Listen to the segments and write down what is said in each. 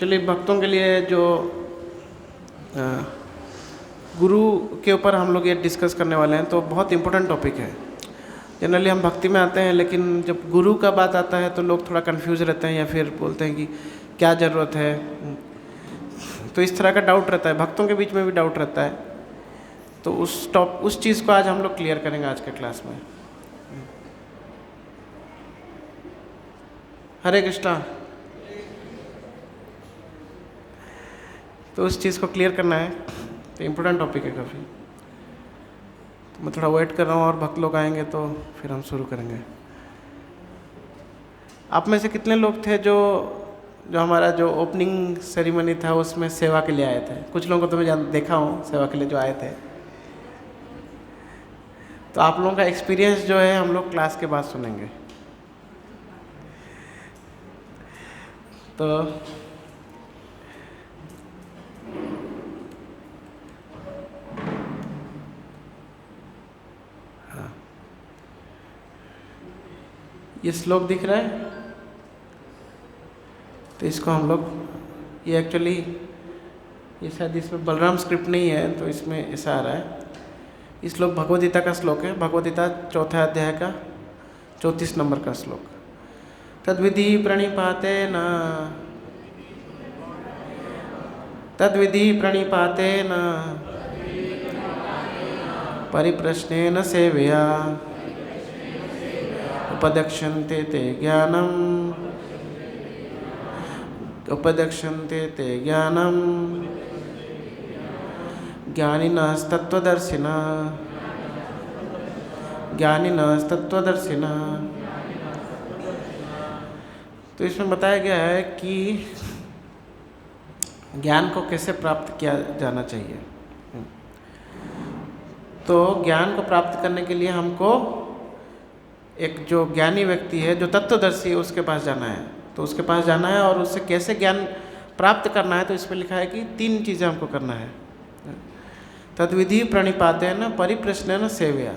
Actually भक्तों के लिए जो गुरु के ऊपर हम लोग ये डिस्कस करने वाले हैं तो बहुत इम्पोर्टेंट टॉपिक है। जनरली हम भक्ति में आते हैं, लेकिन जब गुरु का बात आता है तो लोग थोड़ा कंफ्यूज रहते हैं या फिर बोलते हैं कि क्या ज़रूरत है। तो इस तरह का डाउट रहता है, भक्तों के बीच में भी डाउट रहता है। तो उस चीज़ को आज हम लोग क्लियर करेंगे आज के क्लास में। हरे कृष्णा। तो उस चीज़ को क्लियर करना है, तो इम्पोर्टेंट टॉपिक है काफ़ी। तो मैं थोड़ा वेट कर रहा हूँ और भक्त लोग आएंगे तो फिर हम शुरू करेंगे। आप में से कितने लोग थे जो हमारा जो ओपनिंग सेरेमनी था उसमें सेवा के लिए आए थे? कुछ लोगों को तो मैं देखा हूँ सेवा के लिए जो आए थे। तो आप लोगों का एक्सपीरियंस जो है हम लोग क्लास के बाद सुनेंगे। तो हाँ, ये श्लोक दिख रहा है, तो इसको हम लोग ये एक्चुअली ये शायद इसमें बलराम स्क्रिप्ट नहीं है तो इसमें ऐसा आ रहा है। इस श्लोक भगवद गीता का श्लोक है, भगवद गीता 4 अध्याय का 34 नंबर का श्लोक। तद्विधि प्रणिपातेन परिप्रश्नेन सेवया उपदक्षन्ते ते ज्ञानम् ज्ञानिनस्तत्त्वदर्शिनः। तो इसमें बताया गया है कि ज्ञान को कैसे प्राप्त किया जाना चाहिए। तो ज्ञान को प्राप्त करने के लिए हमको एक जो ज्ञानी व्यक्ति है, जो तत्वदर्शी है, उसके पास जाना है। तो उसके पास जाना है और उससे कैसे ज्ञान प्राप्त करना है, तो इसमें लिखा है कि 3 चीज़ें हमको करना है। तद्विधि प्रणिपातेन परिप्रश्नेन सेवया।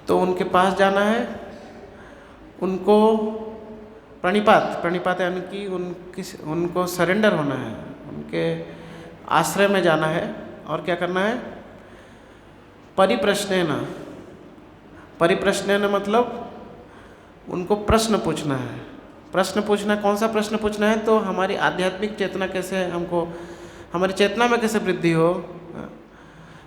तो उनके पास जाना है, उनको प्रणिपात यानी कि उनको सरेंडर होना है, उनके आश्रय में जाना है। और क्या करना है? परिप्रश्नेन मतलब उनको प्रश्न पूछना है। प्रश्न पूछना, कौन सा प्रश्न पूछना है? तो हमारी आध्यात्मिक चेतना कैसे हमारी चेतना में कैसे वृद्धि हो,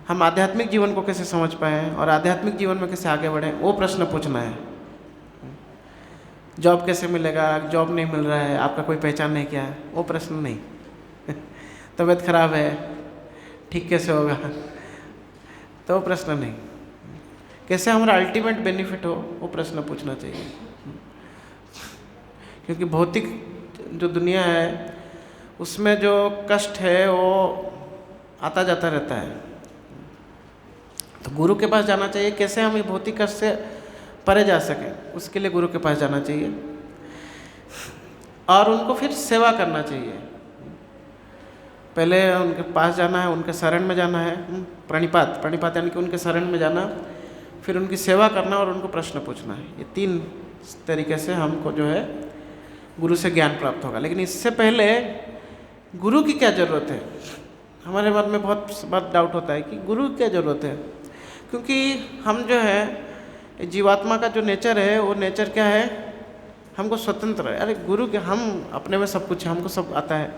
हम आध्यात्मिक जीवन को कैसे समझ पाएँ और आध्यात्मिक जीवन में कैसे आगे बढ़ें, वो प्रश्न पूछना है। जॉब कैसे मिलेगा, जॉब नहीं मिल रहा है, आपका कोई पहचान नहीं, क्या है वो प्रश्न नहीं। तबीयत खराब है, ठीक कैसे होगा, तो वो प्रश्न नहीं। कैसे हमारा अल्टीमेट बेनिफिट हो, वो प्रश्न पूछना चाहिए। क्योंकि भौतिक जो दुनिया है उसमें जो कष्ट है वो आता जाता रहता है। तो गुरु के पास जाना चाहिए, कैसे हम ये भौतिक कष्ट से परे जा सकें, उसके लिए गुरु के पास जाना चाहिए। और उनको फिर सेवा करना चाहिए। पहले उनके पास जाना है, उनके शरण में जाना है, प्रणिपात यानी कि उनके शरण में जाना, फिर उनकी सेवा करना और उनको प्रश्न पूछना है। ये 3 तरीके से हमको जो है गुरु से ज्ञान प्राप्त होगा। लेकिन इससे पहले गुरु की क्या ज़रूरत है? हमारे मन में बहुत बार डाउट होता है कि गुरु की क्या ज़रूरत है। क्योंकि हम जो है जीवात्मा का जो नेचर है, वो नेचर क्या है? हमको स्वतंत्र है। अरे गुरु के हम अपने में सब कुछ है, हमको सब आता है।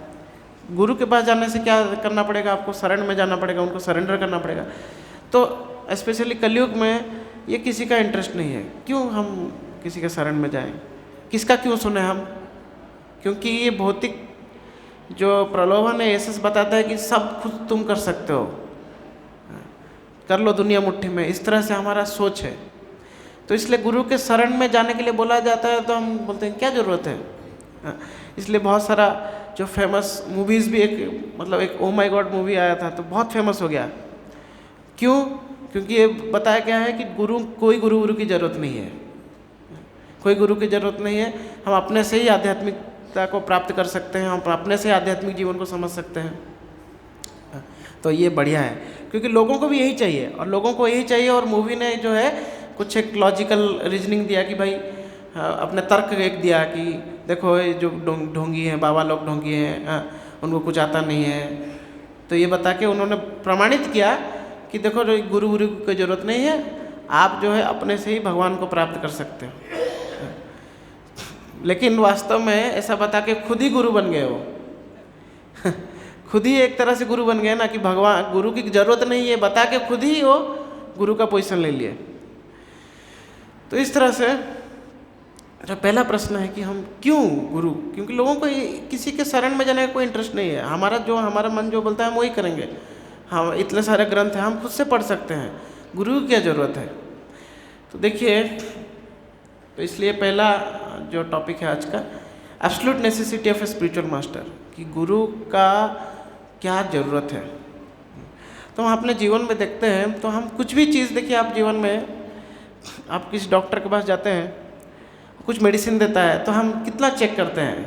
गुरु के पास जाने से क्या करना पड़ेगा? आपको शरण में जाना पड़ेगा, उनको सरेंडर करना पड़ेगा। तो स्पेशली कलयुग में ये किसी का इंटरेस्ट नहीं है। क्यों हम किसी के शरण में जाएं? किसका क्यों सुने हम? क्योंकि ये भौतिक जो प्रलोभन है ऐसे बताता है कि सब खुद तुम कर सकते हो, कर लो दुनिया मुट्ठी में, इस तरह से हमारा सोच है। तो इसलिए गुरु के शरण में जाने के लिए बोला जाता है, तो हम बोलते हैं क्या ज़रूरत है। इसलिए बहुत सारा जो फेमस मूवीज़ भी एक ओ माय गॉड मूवी आया था तो बहुत फेमस हो गया। क्यों? क्योंकि ये बताया गया है कि कोई गुरु की ज़रूरत नहीं है, कोई गुरु की ज़रूरत नहीं है। हम अपने से ही आध्यात्मिकता को प्राप्त कर सकते हैं, हम अपने से आध्यात्मिक जीवन को समझ सकते हैं। तो ये बढ़िया है, क्योंकि लोगों को भी यही चाहिए और मूवी ने जो है कुछ एक लॉजिकल रीजनिंग दिया कि भाई हाँ, अपने तर्क एक दिया कि देखो ये जो ढोंगी हैं, बाबा लोग ढोंगी हैं, हाँ, उनको कुछ आता नहीं है। तो ये बता के उन्होंने प्रमाणित किया कि देखो गुरु गुरु की ज़रूरत नहीं है, आप जो है अपने से ही भगवान को प्राप्त कर सकते हो। लेकिन वास्तव में ऐसा बता के खुद ही गुरु बन गए वो खुद ही एक तरह से गुरु बन गए ना, कि भगवान गुरु की ज़रूरत नहीं है बता के खुद ही वो गुरु का पोजीशन ले लिए। तो इस तरह से जो पहला प्रश्न है कि हम क्यों गुरु, क्योंकि लोगों को किसी के शरण में जाने का कोई इंटरेस्ट नहीं है। हमारा मन जो बोलता है हम वही करेंगे। हम इतने सारे ग्रंथ हैं, हम खुद से पढ़ सकते हैं, गुरु की क्या ज़रूरत है। तो देखिए, तो इसलिए पहला जो टॉपिक है आज का, absolute necessity of a spiritual master, कि गुरु का क्या ज़रूरत है। तो हम अपने जीवन में देखते हैं तो हम कुछ भी चीज़, देखिए आप जीवन में आप किसी डॉक्टर के पास जाते हैं, कुछ मेडिसिन देता है तो हम कितना चेक करते हैं,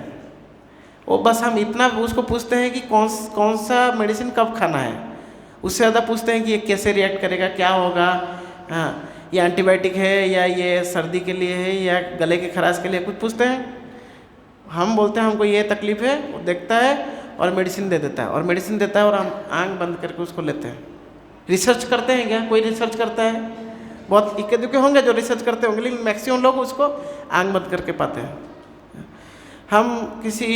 वो बस हम इतना उसको पूछते हैं कि कौन सा मेडिसिन कब खाना है, उससे ज़्यादा पूछते हैं कि ये कैसे रिएक्ट करेगा, क्या होगा, हाँ ये एंटीबायोटिक है या ये सर्दी के लिए है या गले की खराश के लिए, कुछ पूछते हैं। हम बोलते हैं हमको ये तकलीफ है, वो देखता है और मेडिसिन दे देता है, और मेडिसिन देता है और हम आँख बंद करके उसको लेते हैं। रिसर्च करते हैं क्या? कोई रिसर्च करता है? बहुत इक्के दुक्के होंगे जो रिसर्च करते होंगे, लेकिन मैक्सिमम लोग उसको आँख बंद करके पाते हैं। हम किसी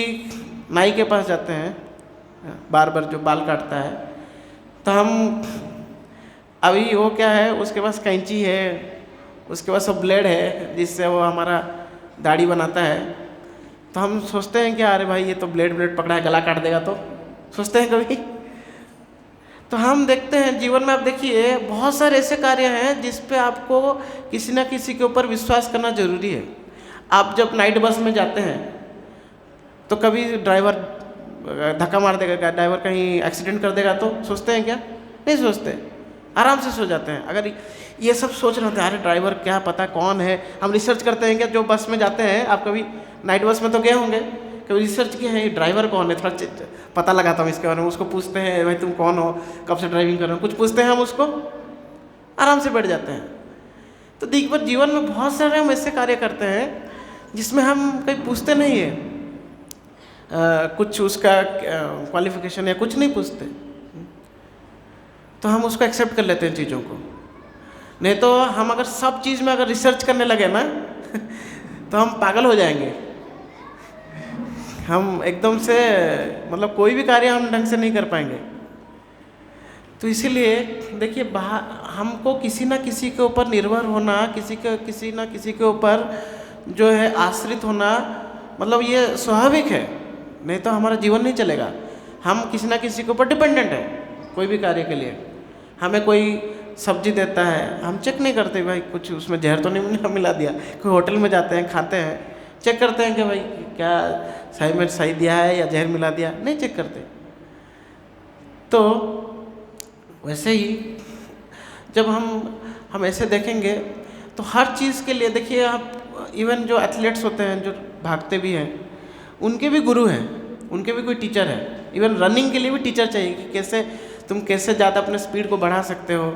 नाई के पास जाते हैं, बार्बर जो बाल काटता है, तो हम अभी वो क्या है, उसके पास कैंची है, उसके पास सब ब्लेड है जिससे वो हमारा दाढ़ी बनाता है। तो हम सोचते हैं कि अरे भाई ये तो ब्लेड पकड़ा है, गला काट देगा, तो सोचते हैं कभी। तो हम देखते हैं जीवन में, आप देखिए बहुत सारे ऐसे कार्य हैं जिस पे आपको किसी ना किसी के ऊपर विश्वास करना जरूरी है। आप जब नाइट बस में जाते हैं तो कभी ड्राइवर धक्का मार देगा, ड्राइवर कहीं एक्सीडेंट कर देगा, तो सोचते हैं क्या? नहीं सोचते, आराम से सो जाते हैं। अगर ये सब सोच रहे थे अरे ड्राइवर क्या पता कौन है, हम रिसर्च करते हैं क्या? जो बस में जाते हैं, आप कभी नाइट बस में तो गए होंगे, कभी रिसर्च किया है ड्राइवर कौन है, थोड़ा पता लगाता हूँ इसके बारे में, उसको पूछते हैं भाई तुम कौन हो, कब से ड्राइविंग कर रहे हो, कुछ पूछते हैं हम उसको, आराम से बैठ जाते हैं। तो देखिए जीवन में बहुत सारे हम ऐसे कार्य करते हैं जिसमें हम कहीं पूछते नहीं है, कुछ उसका क्वालिफिकेशन या कुछ नहीं पूछते, तो हम उसको एक्सेप्ट कर लेते हैं चीज़ों को। नहीं तो हम अगर सब चीज़ में अगर रिसर्च करने लगे ना तो हम पागल हो जाएंगे। हम एकदम से मतलब कोई भी कार्य हम ढंग से नहीं कर पाएंगे। तो इसीलिए देखिए हमको किसी ना किसी के ऊपर निर्भर होना, किसी ना किसी के ऊपर जो है आश्रित होना, मतलब ये स्वाभाविक है, नहीं तो हमारा जीवन नहीं चलेगा। हम किसी ना किसी के ऊपर डिपेंडेंट है कोई भी कार्य के लिए। हमें कोई सब्जी देता है, हम चेक नहीं करते भाई कुछ उसमें जहर तो नहीं मिला दिया। कोई होटल में जाते हैं, खाते हैं, चेक करते हैं कि भाई क्या सही में सही दिया है या जहर मिला दिया, नहीं चेक करते। तो वैसे ही जब हम ऐसे देखेंगे तो हर चीज़ के लिए देखिए, आप इवन जो एथलीट्स होते हैं जो भागते भी हैं, उनके भी गुरु हैं, उनके भी कोई टीचर है। इवन रनिंग के लिए भी टीचर चाहिए कि तुम कैसे ज़्यादा अपने स्पीड को बढ़ा सकते हो।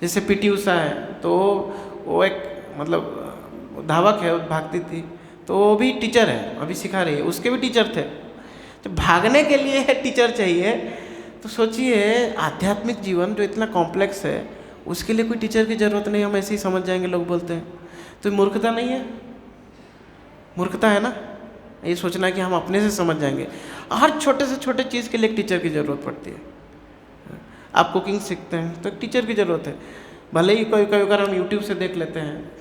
जैसे पीटी उषा है, तो वो एक मतलब धावक है, भागती थी, तो वो भी टीचर है, अभी सिखा रही है, उसके भी टीचर थे। तो भागने के लिए टीचर चाहिए, तो सोचिए आध्यात्मिक जीवन जो इतना कॉम्प्लेक्स है उसके लिए कोई टीचर की ज़रूरत नहीं, हम ऐसे ही समझ जाएंगे, लोग बोलते हैं। तो मूर्खता नहीं है? मूर्खता है ना ये सोचना कि हम अपने से समझ जाएंगे। हर छोटे से छोटे चीज़ के लिए एक टीचर की ज़रूरत पड़ती है। आप कुकिंग सीखते हैं तो एक टीचर की ज़रूरत है। भले ही कोई अगर हम यूट्यूब से देख लेते हैं,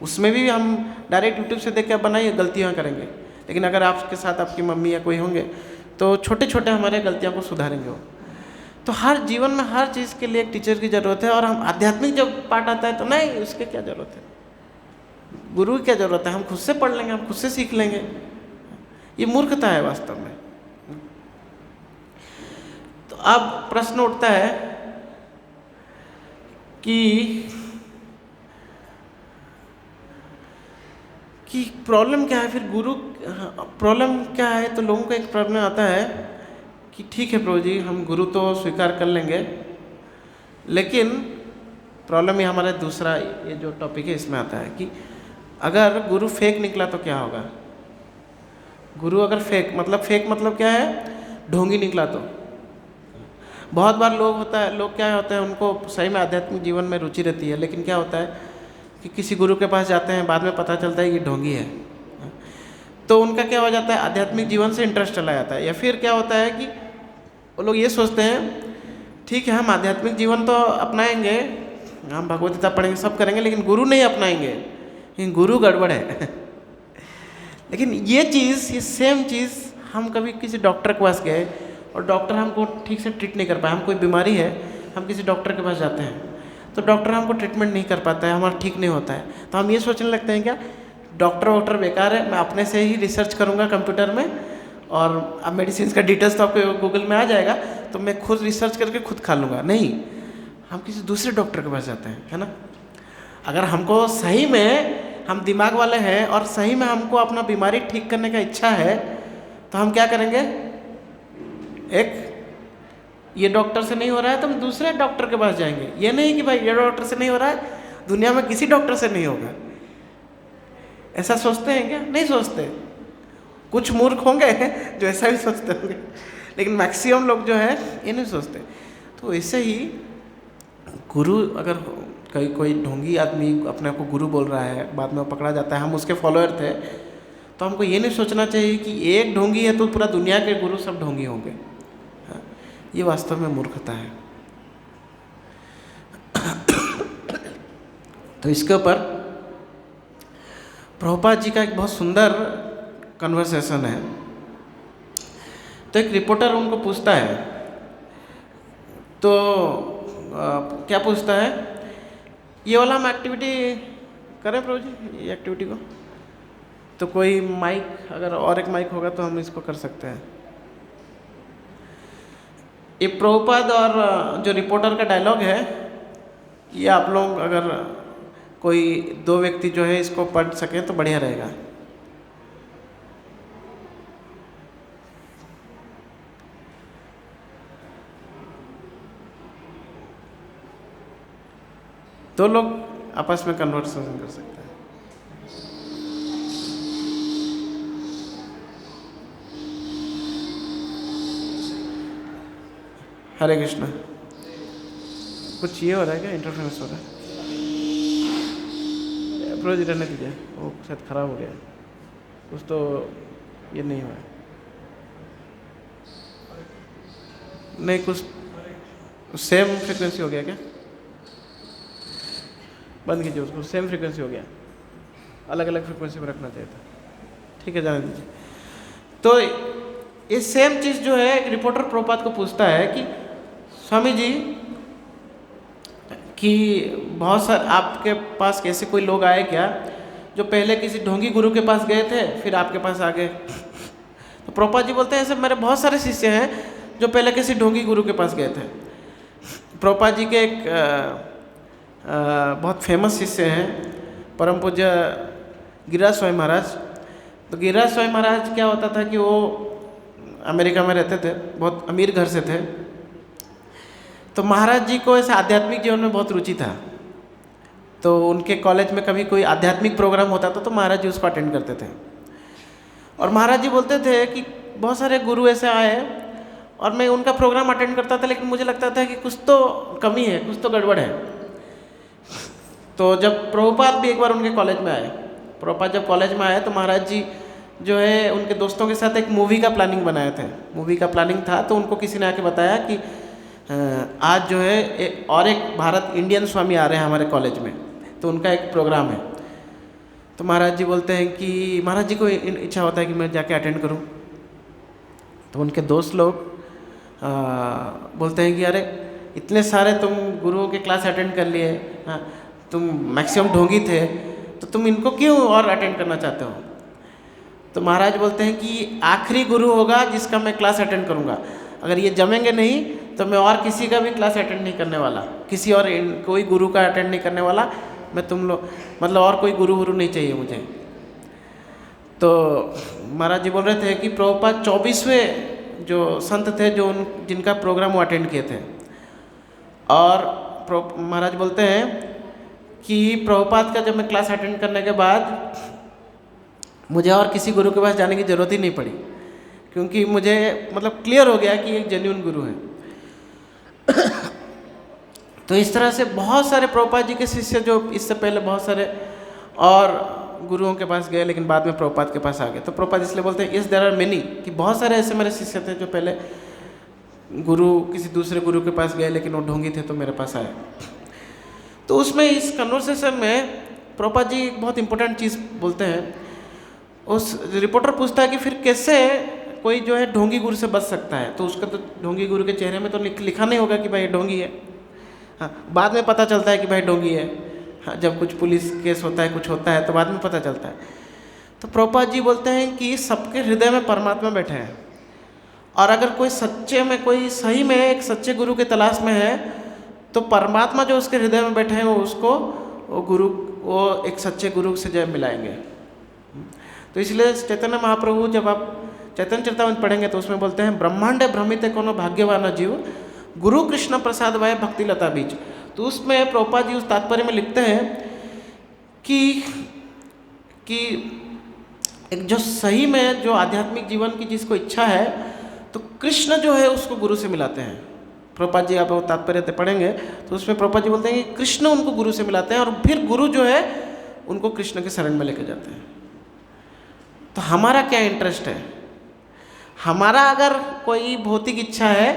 उसमें भी हम डायरेक्ट यूट्यूब से देख के बनाइए, गलतियाँ करेंगे, लेकिन अगर आपके साथ आपकी मम्मी या कोई होंगे तो छोटे छोटे हमारे गलतियों को सुधारेंगे वो। तो हर जीवन में हर चीज़ के लिए एक टीचर की ज़रूरत है। और हम आध्यात्मिक जब पार्ट आता है तो नहीं, उसके क्या ज़रूरत है, गुरु की क्या ज़रूरत है, हम खुद से पढ़ लेंगे, हम खुद से सीख लेंगे। ये मूर्खता है वास्तव में। तो अब प्रश्न उठता है कि प्रॉब्लम क्या है फिर गुरु, प्रॉब्लम क्या है। तो लोगों को एक प्रॉब्लम आता है कि ठीक है प्रभु जी, हम गुरु तो स्वीकार कर लेंगे, लेकिन प्रॉब्लम ये हमारा दूसरा ये जो टॉपिक है इसमें आता है कि अगर गुरु फेक निकला तो क्या होगा? गुरु अगर फेक मतलब क्या है? ढोंगी निकला तो। बहुत बार लोग क्या होते हैं, उनको सही में आध्यात्मिक जीवन में रुचि रहती है, लेकिन क्या होता है कि किसी गुरु के पास जाते हैं, बाद में पता चलता है कि ढोंगी है, तो उनका क्या हो जाता है, आध्यात्मिक जीवन से इंटरेस्ट चला जाता है। या फिर क्या होता है कि वो लोग ये सोचते हैं ठीक है हम आध्यात्मिक जीवन तो अपनाएंगे, हम भगवत गीता पढ़ेंगे, सब करेंगे, लेकिन गुरु नहीं अपनाएंगे, लेकिन गुरु गड़बड़ है। लेकिन ये सेम चीज़ हम कभी किसी डॉक्टर के पास गए और डॉक्टर हमको ठीक से ट्रीट नहीं कर पाया, हम कोई बीमारी है, हम किसी डॉक्टर के पास जाते हैं तो डॉक्टर हमको ट्रीटमेंट नहीं कर पाता है, हमारा ठीक नहीं होता है, तो हम ये सोचने लगते हैं क्या डॉक्टर बेकार है, मैं अपने से ही रिसर्च करूँगा कंप्यूटर में, और अब मेडिसिन का डिटेल्स तो आपको गूगल में आ जाएगा, तो मैं खुद रिसर्च करके खुद खा लूँगा। नहीं, हम किसी दूसरे डॉक्टर के पास जाते हैं, है ना। अगर हमको सही में हम दिमाग वाले हैं और सही में हमको अपना बीमारी ठीक करने का इच्छा है, तो हम क्या करेंगे, ये डॉक्टर से नहीं हो रहा है तो हम दूसरे डॉक्टर के पास जाएंगे। ये नहीं कि भाई ये डॉक्टर से नहीं हो रहा है, दुनिया में किसी डॉक्टर से नहीं होगा। ऐसा सोचते हैं क्या? नहीं सोचते। कुछ मूर्ख होंगे जो ऐसा भी सोचते होंगे, लेकिन मैक्सिमम लोग जो है ये नहीं सोचते। तो ऐसे ही गुरु, अगर कोई ढोंगी आदमी अपने आप को गुरु बोल रहा है, बाद में वो पकड़ा जाता है, हम उसके फॉलोअर थे, तो हमको ये नहीं सोचना चाहिए कि एक ढोंगी है तो पूरा दुनिया के गुरु सब ढोंगी होंगे। ये वास्तव में मूर्खता है। तो इसके ऊपर प्रभुपाद जी का एक बहुत सुंदर कन्वर्सेशन है। तो एक रिपोर्टर उनको पूछता है, तो क्या पूछता है, ये वाला हम एक्टिविटी करें प्रभु जी, ये एक्टिविटी को, तो कोई माइक, अगर और एक माइक होगा तो हम इसको कर सकते हैं। ये प्रभुपाद और जो रिपोर्टर का डायलॉग है, ये आप लोग अगर कोई दो व्यक्ति जो है इसको पढ़ सकें तो बढ़िया रहेगा। दो लोग आपस में कन्वर्सेशन कर सकते हैं। हरे कृष्णा। कुछ ये हो रहा है क्या, इंटरफेरेंस हो रहा है? प्रोजेक्ट रहने दीजिए, वो शायद खराब हो गया, कुछ तो ये नहीं हुआ है। नहीं, कुछ सेम फ्रिक्वेंसी हो गया क्या? बंद कीजिए उसको, सेम फ्रिक्वेंसी हो गया, अलग अलग फ्रिक्वेंसी पर रखना चाहिए था। ठीक है, जाने दीजिए। तो ये सेम चीज़ जो है, एक रिपोर्टर प्रभुपाद को पूछता है कि स्वामी जी कि बहुत सारे आपके पास कैसे कोई लोग आए क्या जो पहले किसी ढोंगी गुरु के पास गए थे फिर आपके पास आ गए? तो प्रभुपाद जी बोलते हैं ऐसे मेरे बहुत सारे शिष्य हैं जो पहले किसी ढोंगी गुरु के पास गए थे। प्रभुपाद जी के एक बहुत फेमस शिष्य हैं परम पूज्य गिरिराज स्वामी महाराज। तो गिरिराज स्वामी महाराज क्या होता था कि वो अमेरिका में रहते थे, बहुत अमीर घर से थे। तो महाराज जी को ऐसे आध्यात्मिक जीवन में बहुत रुचि था। तो उनके कॉलेज में कभी कोई आध्यात्मिक प्रोग्राम होता था तो महाराज जी उसको अटेंड करते थे। और महाराज जी बोलते थे कि बहुत सारे गुरु ऐसे आए और मैं उनका प्रोग्राम अटेंड करता था, लेकिन मुझे लगता था कि कुछ तो कमी है, कुछ तो गड़बड़ है। तो जब प्रभुपाद भी एक बार उनके कॉलेज में आए, प्रभुपाद जब कॉलेज में आए तो महाराज जी जो है उनके दोस्तों के साथ एक मूवी का प्लानिंग बनाए थे। मूवी का प्लानिंग था तो उनको किसी ने आके बताया कि आज जो है एक भारत इंडियन स्वामी आ रहे हैं हमारे कॉलेज में, तो उनका एक प्रोग्राम है। तो महाराज जी बोलते हैं कि महाराज जी को इच्छा होता है कि मैं जाके अटेंड करूं। तो उनके दोस्त लोग बोलते हैं कि अरे इतने सारे तुम गुरुओं के क्लास अटेंड कर लिए, तुम मैक्सिमम ढोंगी थे, तो तुम इनको क्यों और अटेंड करना चाहते हो? तो महाराज बोलते हैं कि आखिरी गुरु होगा जिसका मैं क्लास अटेंड करूँगा, अगर ये जमेंगे नहीं तो मैं और किसी का भी क्लास अटेंड नहीं करने वाला, किसी और कोई गुरु का अटेंड नहीं करने वाला मैं। तुम लोग मतलब और कोई गुरु नहीं चाहिए मुझे। तो महाराज जी बोल रहे थे कि प्रभुपाद 24वें जो संत थे जो जिनका प्रोग्राम वो अटेंड किए थे। और महाराज बोलते हैं कि प्रभुपाद का जब मैं क्लास अटेंड करने के बाद मुझे और किसी गुरु के पास जाने की ज़रूरत ही नहीं पड़ी, क्योंकि मुझे मतलब क्लियर हो गया कि एक जेन्युइन गुरु है। तो इस तरह से बहुत सारे प्रभुपाद जी के शिष्य जो इससे पहले बहुत सारे और गुरुओं के पास गए लेकिन बाद में प्रभुपाद के पास आ गए। तो प्रभुपाद इसलिए बोलते हैं, यस देयर आर मेनी, कि बहुत सारे ऐसे मेरे शिष्य थे जो पहले गुरु किसी दूसरे गुरु के पास गए लेकिन वो ढोंगी थे तो मेरे पास आए। तो उसमें इस कन्वर्सेशन में प्रभुपाद जी एक बहुत इंपॉर्टेंट चीज़ बोलते हैं। उस रिपोर्टर पूछता है कि फिर कैसे कोई जो है ढोंगी गुरु से बच सकता है। तो उसका तो ढोंगी गुरु के चेहरे में तो लिखा नहीं होगा कि भाई ढोंगी है। हाँ, बाद में पता चलता है कि भाई ढोंगी है। हाँ, जब कुछ पुलिस केस होता है, कुछ होता है तो बाद में पता चलता है। तो प्रभुपाद जी बोलते हैं कि सबके हृदय में परमात्मा बैठे हैं, और अगर कोई सच्चे में, कोई सही में एक सच्चे गुरु की तलाश में है तो परमात्मा जो उसके हृदय में बैठे हैं वो उसको वो एक सच्चे गुरु से जब मिलाएंगे। तो इसलिए चैतन्य महाप्रभु, जब आप चैतन्य चरितामृत पढ़ेंगे तो उसमें बोलते हैं, ब्रह्मांड भ्रमित कोनो भाग्यवान जीव, गुरु कृष्ण प्रसाद वाय भक्ति लता बीज। तो उसमें प्रभुपाद जी उस तात्पर्य में लिखते हैं कि एक जो सही में जो आध्यात्मिक जीवन की जिसको इच्छा है तो कृष्ण जो है उसको गुरु से मिलाते हैं। प्रभुपाद जी आप वो तात्पर्य पढ़ेंगे तो उसमें प्रभुपाद जी बोलते हैं कि कृष्ण उनको गुरु से मिलाते हैं और फिर गुरु जो है उनको कृष्ण के शरण में लेके जाते हैं। तो हमारा क्या इंटरेस्ट है? हमारा अगर कोई भौतिक इच्छा है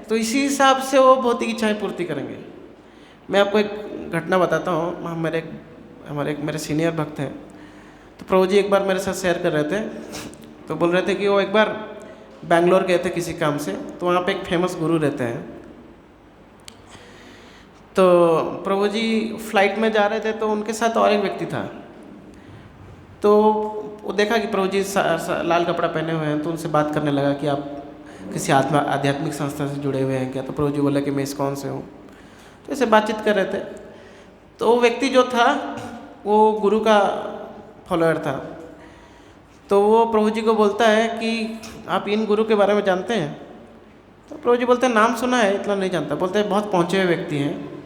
तो इसी हिसाब से वो भौतिक इच्छाएं पूर्ति करेंगे। मैं आपको एक घटना बताता हूँ। मेरे सीनियर भक्त हैं, तो प्रभु जी एक बार मेरे साथ शेयर कर रहे थे, तो बोल रहे थे कि वो एक बार बैंगलोर गए थे किसी काम से, तो वहाँ पे एक फेमस गुरु रहते हैं। तो प्रभु जी फ्लाइट में जा रहे थे तो उनके साथ और एक व्यक्ति था। तो वो देखा कि प्रभु जी लाल कपड़ा पहने हुए हैं, तो उनसे बात करने लगा कि आप किसी आध्यात्मिक संस्था से जुड़े हुए हैं क्या? तो प्रभु जी बोले कि मैं इस्कॉन से हूँ। तो ऐसे बातचीत कर रहे थे। तो वो व्यक्ति जो था वो गुरु का फॉलोअर था। तो वो प्रभु जी को बोलता है कि आप इन गुरु के बारे में जानते हैं? तो प्रभु जी बोलते हैं नाम सुना है, इतना नहीं जानता। बोलते हैं बहुत पहुँचे हुए व्यक्ति हैं।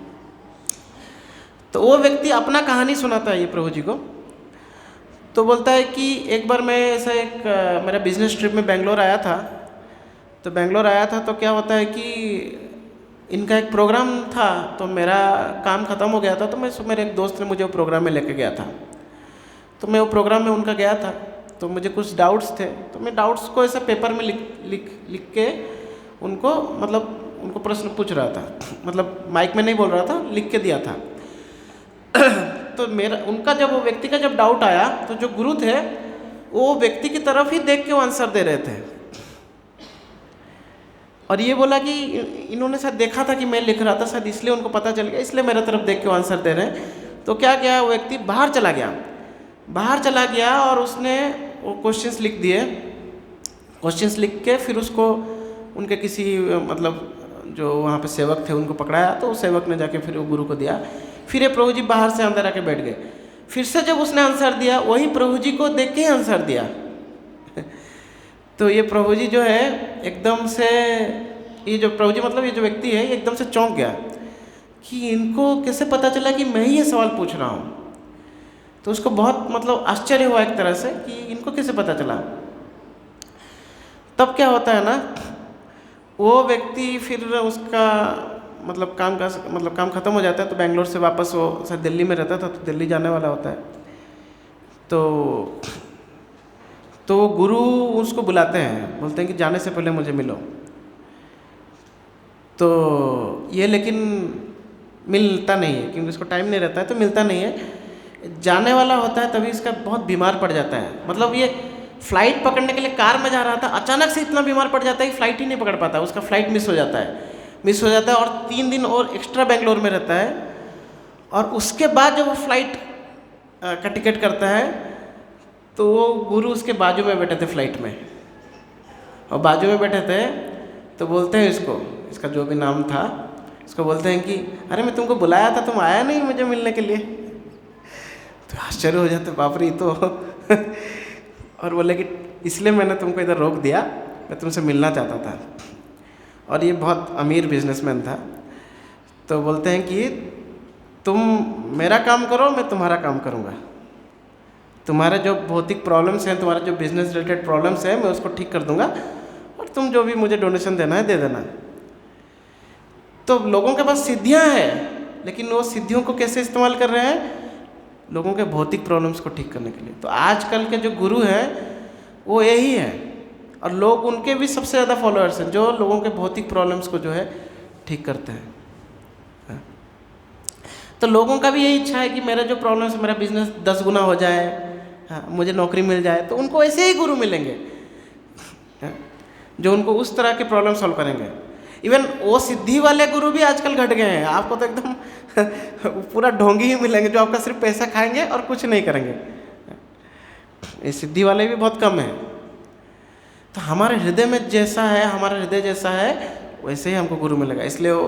तो वो व्यक्ति अपना कहानी सुनाता है ये प्रभु जी को। तो बोलता है कि एक बार मैं ऐसा मेरा बिजनेस ट्रिप में बेंगलोर आया था। तो बेंगलोर आया था तो क्या होता है कि इनका एक प्रोग्राम था, तो मेरा काम ख़त्म हो गया था। तो मेरे एक दोस्त ने मुझे वो प्रोग्राम में लेके गया था। तो मैं वो प्रोग्राम में उनका गया था, तो मुझे कुछ डाउट्स थे। तो मैं डाउट्स को ऐसा पेपर में लिख के उनको प्रश्न पूछ रहा था। मतलब माइक में नहीं बोल रहा था, लिख के दिया था। तो उनका जब वो व्यक्ति का जब डाउट आया तो जो गुरु थे वो व्यक्ति की तरफ ही देख के वो आंसर दे रहे थे। और ये बोला कि इन्होंने शायद देखा था कि मैं लिख रहा था, शायद इसलिए उनको पता चल गया, इसलिए मेरे तरफ देख के वो आंसर दे रहे हैं। तो क्या किया, वो व्यक्ति बाहर चला गया और उसने वो क्वेश्चंस लिख दिए। क्वेश्चंस लिख के फिर उसको उनके किसी जो वहाँ पे सेवक थे उनको पकड़ाया। तो सेवक ने जाके फिर वो गुरु को दिया। फिर ये प्रभु जी बाहर से अंदर आके बैठ गए। फिर से जब उसने आंसर दिया वही प्रभु जी को देख के ही आंसर दिया। तो ये प्रभु जी जो है एकदम से, ये जो प्रभु जी ये जो व्यक्ति है ये एकदम से चौंक गया कि इनको कैसे पता चला कि मैं ही ये सवाल पूछ रहा हूँ। तो उसको बहुत आश्चर्य हुआ एक तरह से कि इनको कैसे पता चला। तब क्या होता है ना, वो व्यक्ति फिर उसका काम ख़त्म हो जाता है। तो बेंगलोर से वापस वो शायद दिल्ली में रहता था, तो दिल्ली जाने वाला होता है। तो गुरु उसको बुलाते हैं, बोलते हैं कि जाने से पहले मुझे मिलो। तो ये लेकिन मिलता नहीं है क्योंकि इसको टाइम नहीं रहता है, तो मिलता नहीं है। जाने वाला होता है तभी इसका बहुत बीमार पड़ जाता है। ये फ़्लाइट पकड़ने के लिए कार में जा रहा था, अचानक से इतना बीमार पड़ जाता है कि फ़्लाइट ही नहीं पकड़ पाता, उसका फ़्लाइट मिस हो जाता है और 3 दिन और एक्स्ट्रा बेंगलोर में रहता है। और उसके बाद जब वो फ्लाइट का टिकट करता है तो वो गुरु उसके बाजू में बैठे थे फ्लाइट में, और बाजू में बैठे थे। तो बोलते हैं इसका जो भी नाम था, इसको बोलते हैं कि अरे मैं तुमको बुलाया था, तुम आया नहीं मुझे मिलने के लिए। तो आश्चर्य हो जाते, बाप रे तो और बोले कि इसलिए मैंने तुमको इधर रोक दिया, मैं तुमसे मिलना चाहता था। और ये बहुत अमीर बिजनेसमैन था। तो बोलते हैं कि तुम मेरा काम करो, मैं तुम्हारा काम करूँगा। तुम्हारे जो भौतिक प्रॉब्लम्स हैं, तुम्हारे जो बिजनेस रिलेटेड प्रॉब्लम्स हैं, मैं उसको ठीक कर दूंगा, और तुम जो भी मुझे डोनेशन देना है दे देना। तो लोगों के पास सिद्धियां हैं, लेकिन वो सिद्धियों को कैसे इस्तेमाल कर रहे हैं? लोगों के भौतिक प्रॉब्लम्स को ठीक करने के लिए। तो आजकल के जो गुरु हैं वो यही है, और लोग उनके भी सबसे ज़्यादा फॉलोअर्स हैं जो लोगों के भौतिक प्रॉब्लम्स को जो है ठीक करते हैं। तो लोगों का भी यही इच्छा है कि मेरा जो प्रॉब्लम्स, मेरा बिजनेस 10 गुना हो जाए, हाँ, मुझे नौकरी मिल जाए। तो उनको ऐसे ही गुरु मिलेंगे जो उनको उस तरह के प्रॉब्लम सॉल्व करेंगे। इवन वो सिद्धि वाले गुरु भी आजकल घट गए हैं। आपको तो एकदम पूरा ढोंगी ही मिलेंगे जो आपका सिर्फ पैसा खाएंगे और कुछ नहीं करेंगे। ये सिद्धि वाले भी बहुत कम हैं। तो हमारे हृदय में जैसा है, हमारा हृदय जैसा है, वैसे ही हमको गुरु मिलेगा। इसलिए वो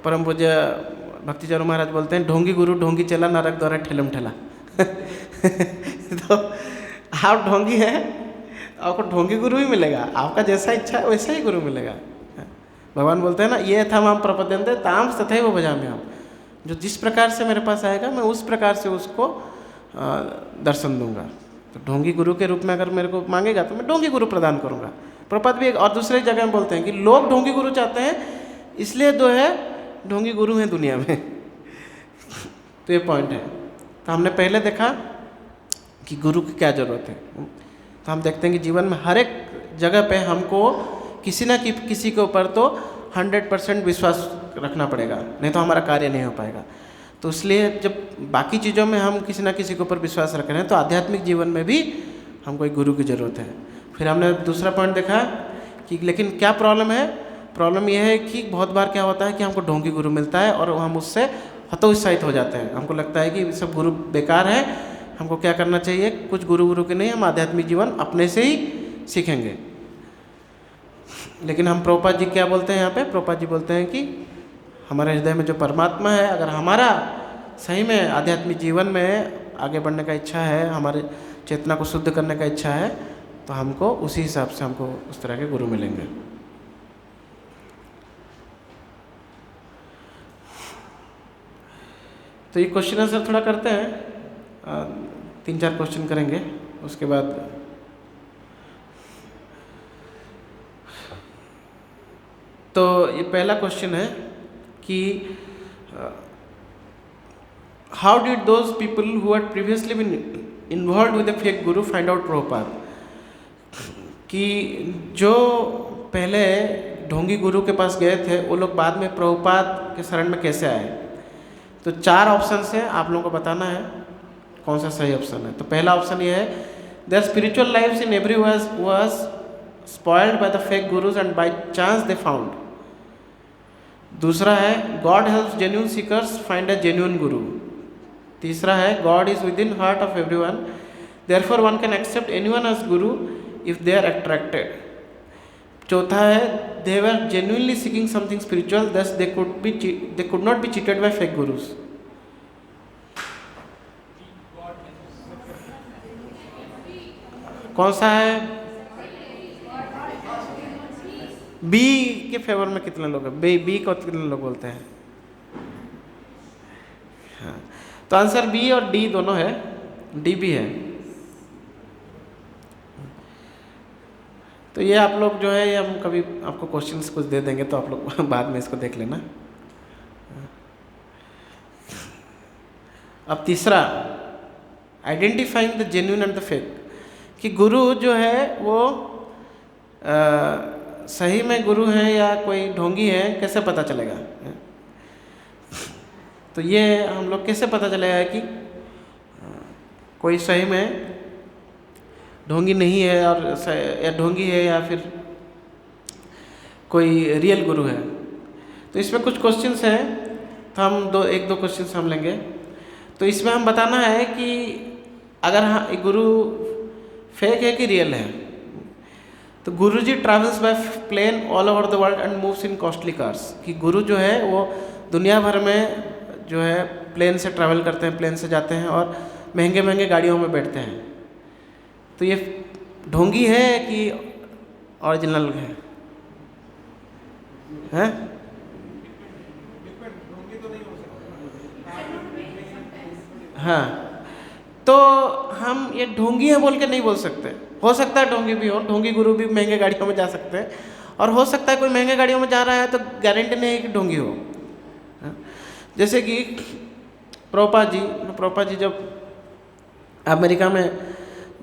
परम पूज्य भक्ति चारू महाराज बोलते हैं, ढोंगी गुरु ढोंगी चला, नरक द्वारा ठेलम ठेला। तो आप ढोंगी हैं, आपको ढोंगी गुरु ही मिलेगा। आपका जैसा इच्छा है वैसा ही गुरु मिलेगा। भगवान बोलते हैं ना, ये था हम प्रपद्यन्ते ताम तथैव भजामि हम। जो जिस प्रकार से मेरे पास आएगा मैं उस प्रकार से उसको दर्शन दूंगा। तो ढोंगी गुरु के रूप में अगर मेरे को मांगेगा तो मैं ढोंगी गुरु प्रदान करूंगा। प्रपद भी एक और दूसरे जगह में बोलते हैं कि लोग ढोंगी गुरु चाहते हैं, इसलिए जो है ढोंगी गुरु हैं दुनिया में। तो ये पॉइंट है। तो हमने पहले देखा कि गुरु की क्या ज़रूरत है। तो हम देखते हैं कि जीवन में हर एक जगह पे हमको किसी ना किसी के ऊपर तो 100% विश्वास रखना पड़ेगा, नहीं तो हमारा कार्य नहीं हो पाएगा। तो इसलिए जब बाकी चीज़ों में हम किसी ना किसी के ऊपर विश्वास रख रहे हैं, तो आध्यात्मिक जीवन में भी हमको एक गुरु की ज़रूरत है। फिर हमने दूसरा पॉइंट देखा कि लेकिन क्या प्रॉब्लम है। प्रॉब्लम यह है कि बहुत बार क्या होता है कि हमको ढोंगी गुरु मिलता है और हम उससे हतोत्साहित हो जाते हैं। हमको लगता है कि सब गुरु बेकार है, हमको क्या करना चाहिए, कुछ गुरु के नहीं, हम आध्यात्मिक जीवन अपने से ही सीखेंगे। लेकिन हम प्रभुपाद जी क्या बोलते हैं यहाँ पे? प्रभुपाद जी बोलते हैं कि हमारे हृदय में जो परमात्मा है, अगर हमारा सही में आध्यात्मिक जीवन में आगे बढ़ने का इच्छा है, हमारे चेतना को शुद्ध करने का इच्छा है, तो हमको उसी हिसाब से हमको उस तरह के गुरु मिलेंगे। तो ये क्वेश्चन आंसर थोड़ा करते हैं, 3-4 क्वेश्चन करेंगे उसके बाद। तो ये पहला क्वेश्चन है कि how did those people who had previously been involve with the fake guru find out Prabhupada. कि जो पहले ढोंगी गुरु के पास गए थे वो लोग बाद में प्रभुपाद के शरण में कैसे आए। तो 4 ऑप्शन है, आप लोगों को बताना है कौन सा सही ऑप्शन है। तो पहला ऑप्शन ये है, their spiritual lives in every was spoiled by the fake gurus and by chance they found. दूसरा है, God helps genuine seekers find a genuine guru. तीसरा है, God is within heart of everyone, therefore one can accept anyone as guru if they are attracted. चौथा है, they were genuinely seeking something spiritual, thus they could not be cheated by fake gurus. कौन सा है? B के favour में कितने लोग हैं? बी को कितने लोग बोलते हैं? हाँ, तो आंसर बी और डी दोनों है, डी भी है। तो ये आप लोग जो है, ये हम कभी आपको क्वेश्चंस कुछ दे देंगे तो आप लोग बाद में इसको देख लेना। अब तीसरा, identifying the genuine and the fake. कि गुरु जो है वो सही में गुरु हैं या कोई ढोंगी है, कैसे पता चलेगा? तो ये हम लोग कैसे पता चलेगा कि कोई सही में ढोंगी नहीं है और या ढोंगी है या फिर कोई रियल गुरु है? तो इसमें कुछ क्वेश्चंस हैं, तो हम एक दो क्वेश्चंस हम लेंगे। तो इसमें हम बताना है कि अगर हाँ गुरु फेक है कि रियल है। तो guruji travels by plane all over the world and moves in costly cars. कि गुरु जो है वो दुनिया भर में जो है प्लेन से ट्रैवल करते हैं, प्लेन से जाते हैं और महंगे महंगे गाड़ियों में बैठते हैं। तो ये ढोंगी है कि ओरिजिनल है? हैं? हाँ, तो हम ये ढोंगी है बोल के नहीं बोल सकते। हो सकता है ढोंगी भी हो, ढोंगी गुरु भी महंगे गाड़ियों में जा सकते हैं, और हो सकता है कोई महंगे गाड़ियों में जा रहा है तो गारंटी नहीं है कि ढोंगी हो। हाँ? जैसे कि प्रभुपाद जी जब अमेरिका में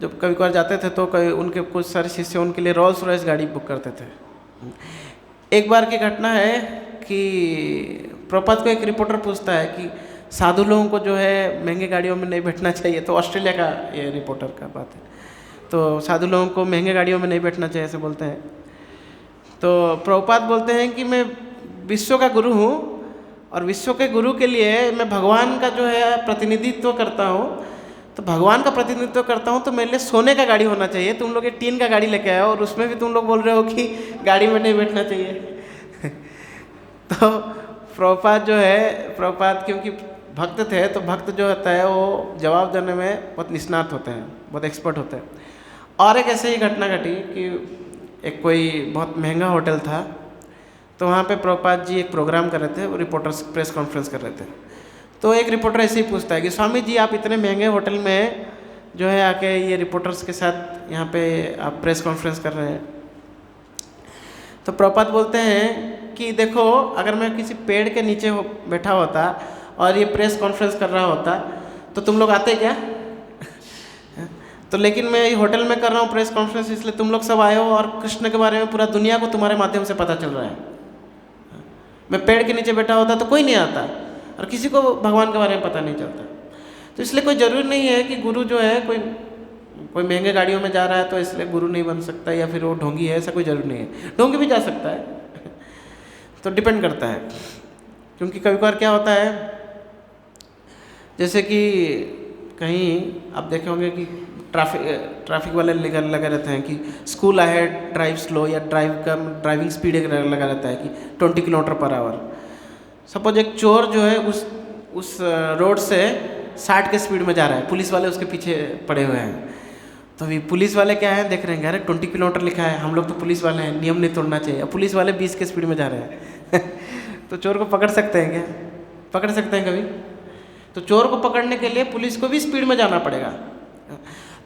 जब कभी कभार जाते थे तो कभी उनके कुछ सारे शिष्य उनके लिए रोल्स रॉयस गाड़ी बुक करते थे। एक बार की घटना है कि प्रभुपाद को एक रिपोर्टर पूछता है कि साधु लोगों को जो है महंगे गाड़ियों में नहीं बैठना चाहिए, तो ऑस्ट्रेलिया का ये रिपोर्टर का बात है, तो साधु लोगों को महंगे गाड़ियों में नहीं बैठना चाहिए ऐसे बोलते हैं। तो प्रभुपाद बोलते हैं कि मैं विश्व का गुरु हूँ और विश्व के गुरु के लिए मैं भगवान का जो है प्रतिनिधित्व करता हूँ, तो भगवान का प्रतिनिधित्व करता हूँ तो मेरे लिए सोने का गाड़ी होना चाहिए। तुम लोग ये टीन का गाड़ी लेके आए हो और उसमें भी तुम लोग बोल रहे हो कि गाड़ी में नहीं बैठना चाहिए। तो प्रभुपाद क्योंकि भक्त थे, तो भक्त जो होता है वो जवाब देने में बहुत निष्णात होते हैं, बहुत एक्सपर्ट होते हैं। और एक ऐसे ही घटना घटी कि एक कोई बहुत महंगा होटल था, तो वहाँ पे प्रभुपाद जी एक प्रोग्राम कर रहे थे, वो रिपोर्टर्स प्रेस कॉन्फ्रेंस कर रहे थे। तो एक रिपोर्टर ऐसे ही पूछता है कि स्वामी जी आप इतने महंगे होटल में जो है आके ये रिपोर्टर्स के साथ यहाँ पे आप प्रेस कॉन्फ्रेंस कर रहे हैं। तो प्रभुपाद बोलते हैं कि देखो, अगर मैं किसी पेड़ के नीचे बैठा होता और ये प्रेस कॉन्फ्रेंस कर रहा होता तो तुम लोग आते क्या? तो लेकिन मैं ये होटल में कर रहा हूँ प्रेस कॉन्फ्रेंस, इसलिए तुम लोग सब आए हो और कृष्ण के बारे में पूरा दुनिया को तुम्हारे माध्यम से पता चल रहा है। मैं पेड़ के नीचे बैठा होता तो कोई नहीं आता और किसी को भगवान के बारे में पता नहीं चलता। तो इसलिए कोई ज़रूरी नहीं है कि गुरु जो है कोई महंगे गाड़ियों में जा रहा है तो इसलिए गुरु नहीं बन सकता या फिर वो ढोंगी है, ऐसा कोई ज़रूरी नहीं है। ढोंगी भी जा सकता है। तो डिपेंड करता है, क्योंकि कभी कभार क्या होता है, जैसे कि कहीं आप देखे होंगे कि ट्रैफिक वाले लगे रहते हैं कि स्कूल अहेड, ड्राइव स्लो, या ड्राइविंग स्पीड एक लगा रहता है कि 20 किलोमीटर पर आवर। सपोज एक चोर जो है उस रोड से 60 के स्पीड में जा रहा है, पुलिस वाले उसके पीछे पड़े हुए हैं। तो अभी पुलिस वाले क्या है देख रहे हैं, अरे 20 किलोमीटर लिखा है, हम लोग तो पुलिस वाले हैं, नियम नहीं तोड़ना चाहिए। अब पुलिस वाले 20 के स्पीड में जा रहे हैं। तो चोर को पकड़ सकते हैं क्या? पकड़ सकते हैं कभी? तो चोर को पकड़ने के लिए पुलिस को भी स्पीड में जाना पड़ेगा।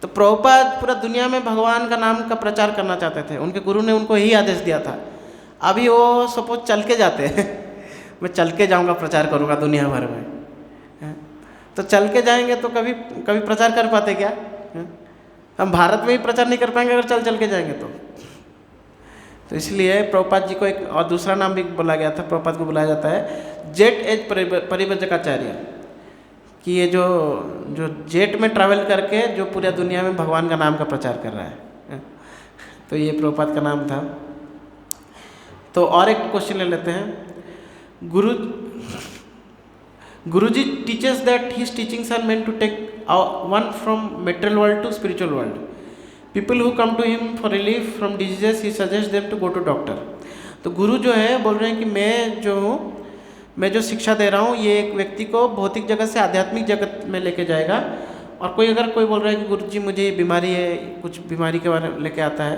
तो प्रभुपाद पूरा दुनिया में भगवान का नाम का प्रचार करना चाहते थे, उनके गुरु ने उनको यही आदेश दिया था। अभी वो सपोज चल के जाते हैं, मैं चल के जाऊंगा, प्रचार करूंगा दुनिया भर में, तो चल के जाएंगे तो कभी प्रचार कर पाते क्या? हम भारत में ही प्रचार नहीं कर पाएंगे अगर चल के जाएंगे तो इसलिए प्रभुपाद जी को एक और दूसरा नाम भी बोला गया था, प्रभुपाद को बुलाया जाता है जेट एज परिव्रजकाचार्य, कि ये जो जेट में ट्रैवल करके जो पूरी दुनिया में भगवान का नाम का प्रचार कर रहा है। तो ये प्रभुपाद का नाम था। तो और एक क्वेश्चन ले लेते हैं। Guruji teaches that his teachings are meant to take one from material world to spiritual world. People who come to him for relief from diseases he suggest them to go to doctor. तो गुरु जो है बोल रहे हैं कि मैं जो शिक्षा दे रहा हूँ ये एक व्यक्ति को भौतिक जगत से आध्यात्मिक जगत में लेके जाएगा। और कोई बोल रहा है कि गुरुजी मुझे ये बीमारी है, कुछ बीमारी के बारे में लेके आता है,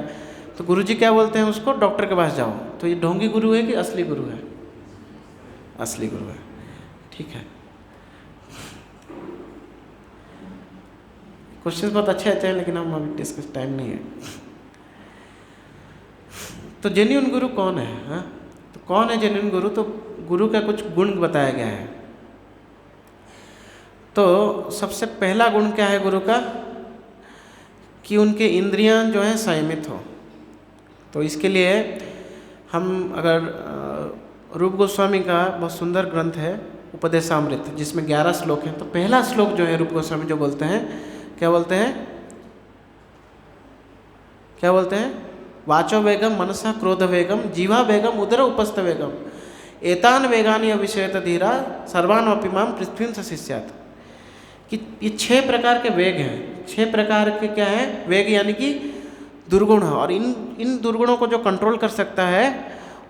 तो गुरुजी क्या बोलते हैं उसको, डॉक्टर के पास जाओ। तो ये ढोंगी गुरु है कि असली गुरु है? असली गुरु है। ठीक है, क्वेश्चंस बहुत अच्छे हैं लेकिन हम अभी डिस्कस टाइम नहीं है। तो जेन्युइन गुरु कौन है? हाँ, तो कौन है जेन्युइन गुरु? तो गुरु का कुछ गुण बताया गया है। तो सबसे पहला गुण क्या है गुरु का, कि उनके इंद्रियां जो हैं संयमित हो। तो इसके लिए हम अगर रूप गोस्वामी का बहुत सुंदर ग्रंथ है उपदेशामृत, जिसमें 11 श्लोक हैं, तो पहला श्लोक जो है रूप गोस्वामी जो बोलते हैं, क्या बोलते हैं? वाचो वेगम मनसा क्रोध वेगम जीवा वेगम उदर उपस्थ वेगम एतान वेगानी अविषयत धीरा सर्वान अपिमाम पृथ्वी से शिष्यात। कि ये 6 प्रकार के वेग हैं। 6 प्रकार के क्या हैं? वेग यानी कि दुर्गुण है, और इन दुर्गुणों को जो कंट्रोल कर सकता है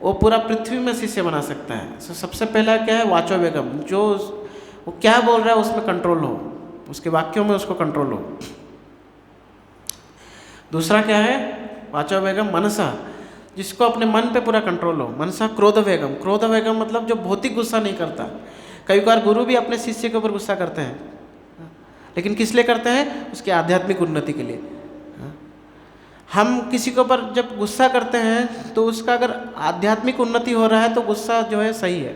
वो पूरा पृथ्वी में शिष्य बना सकता है। तो सबसे पहला क्या है? वाचो वेगम, जो वो क्या बोल रहा है उसमें कंट्रोल हो, उसके वाक्यों में उसको कंट्रोल हो। दूसरा क्या है? वाचो वेगम मनसा, जिसको अपने मन पे पूरा कंट्रोल हो। मनसा क्रोध वेगम, क्रोध वेगम मतलब जो भौतिक गुस्सा नहीं करता। कई बार गुरु भी अपने शिष्य के ऊपर गुस्सा करते हैं, लेकिन किस लिए करते हैं? उसकी आध्यात्मिक उन्नति के लिए। हम किसी के ऊपर जब गुस्सा करते हैं तो उसका अगर आध्यात्मिक उन्नति हो रहा है तो गुस्सा जो है सही है,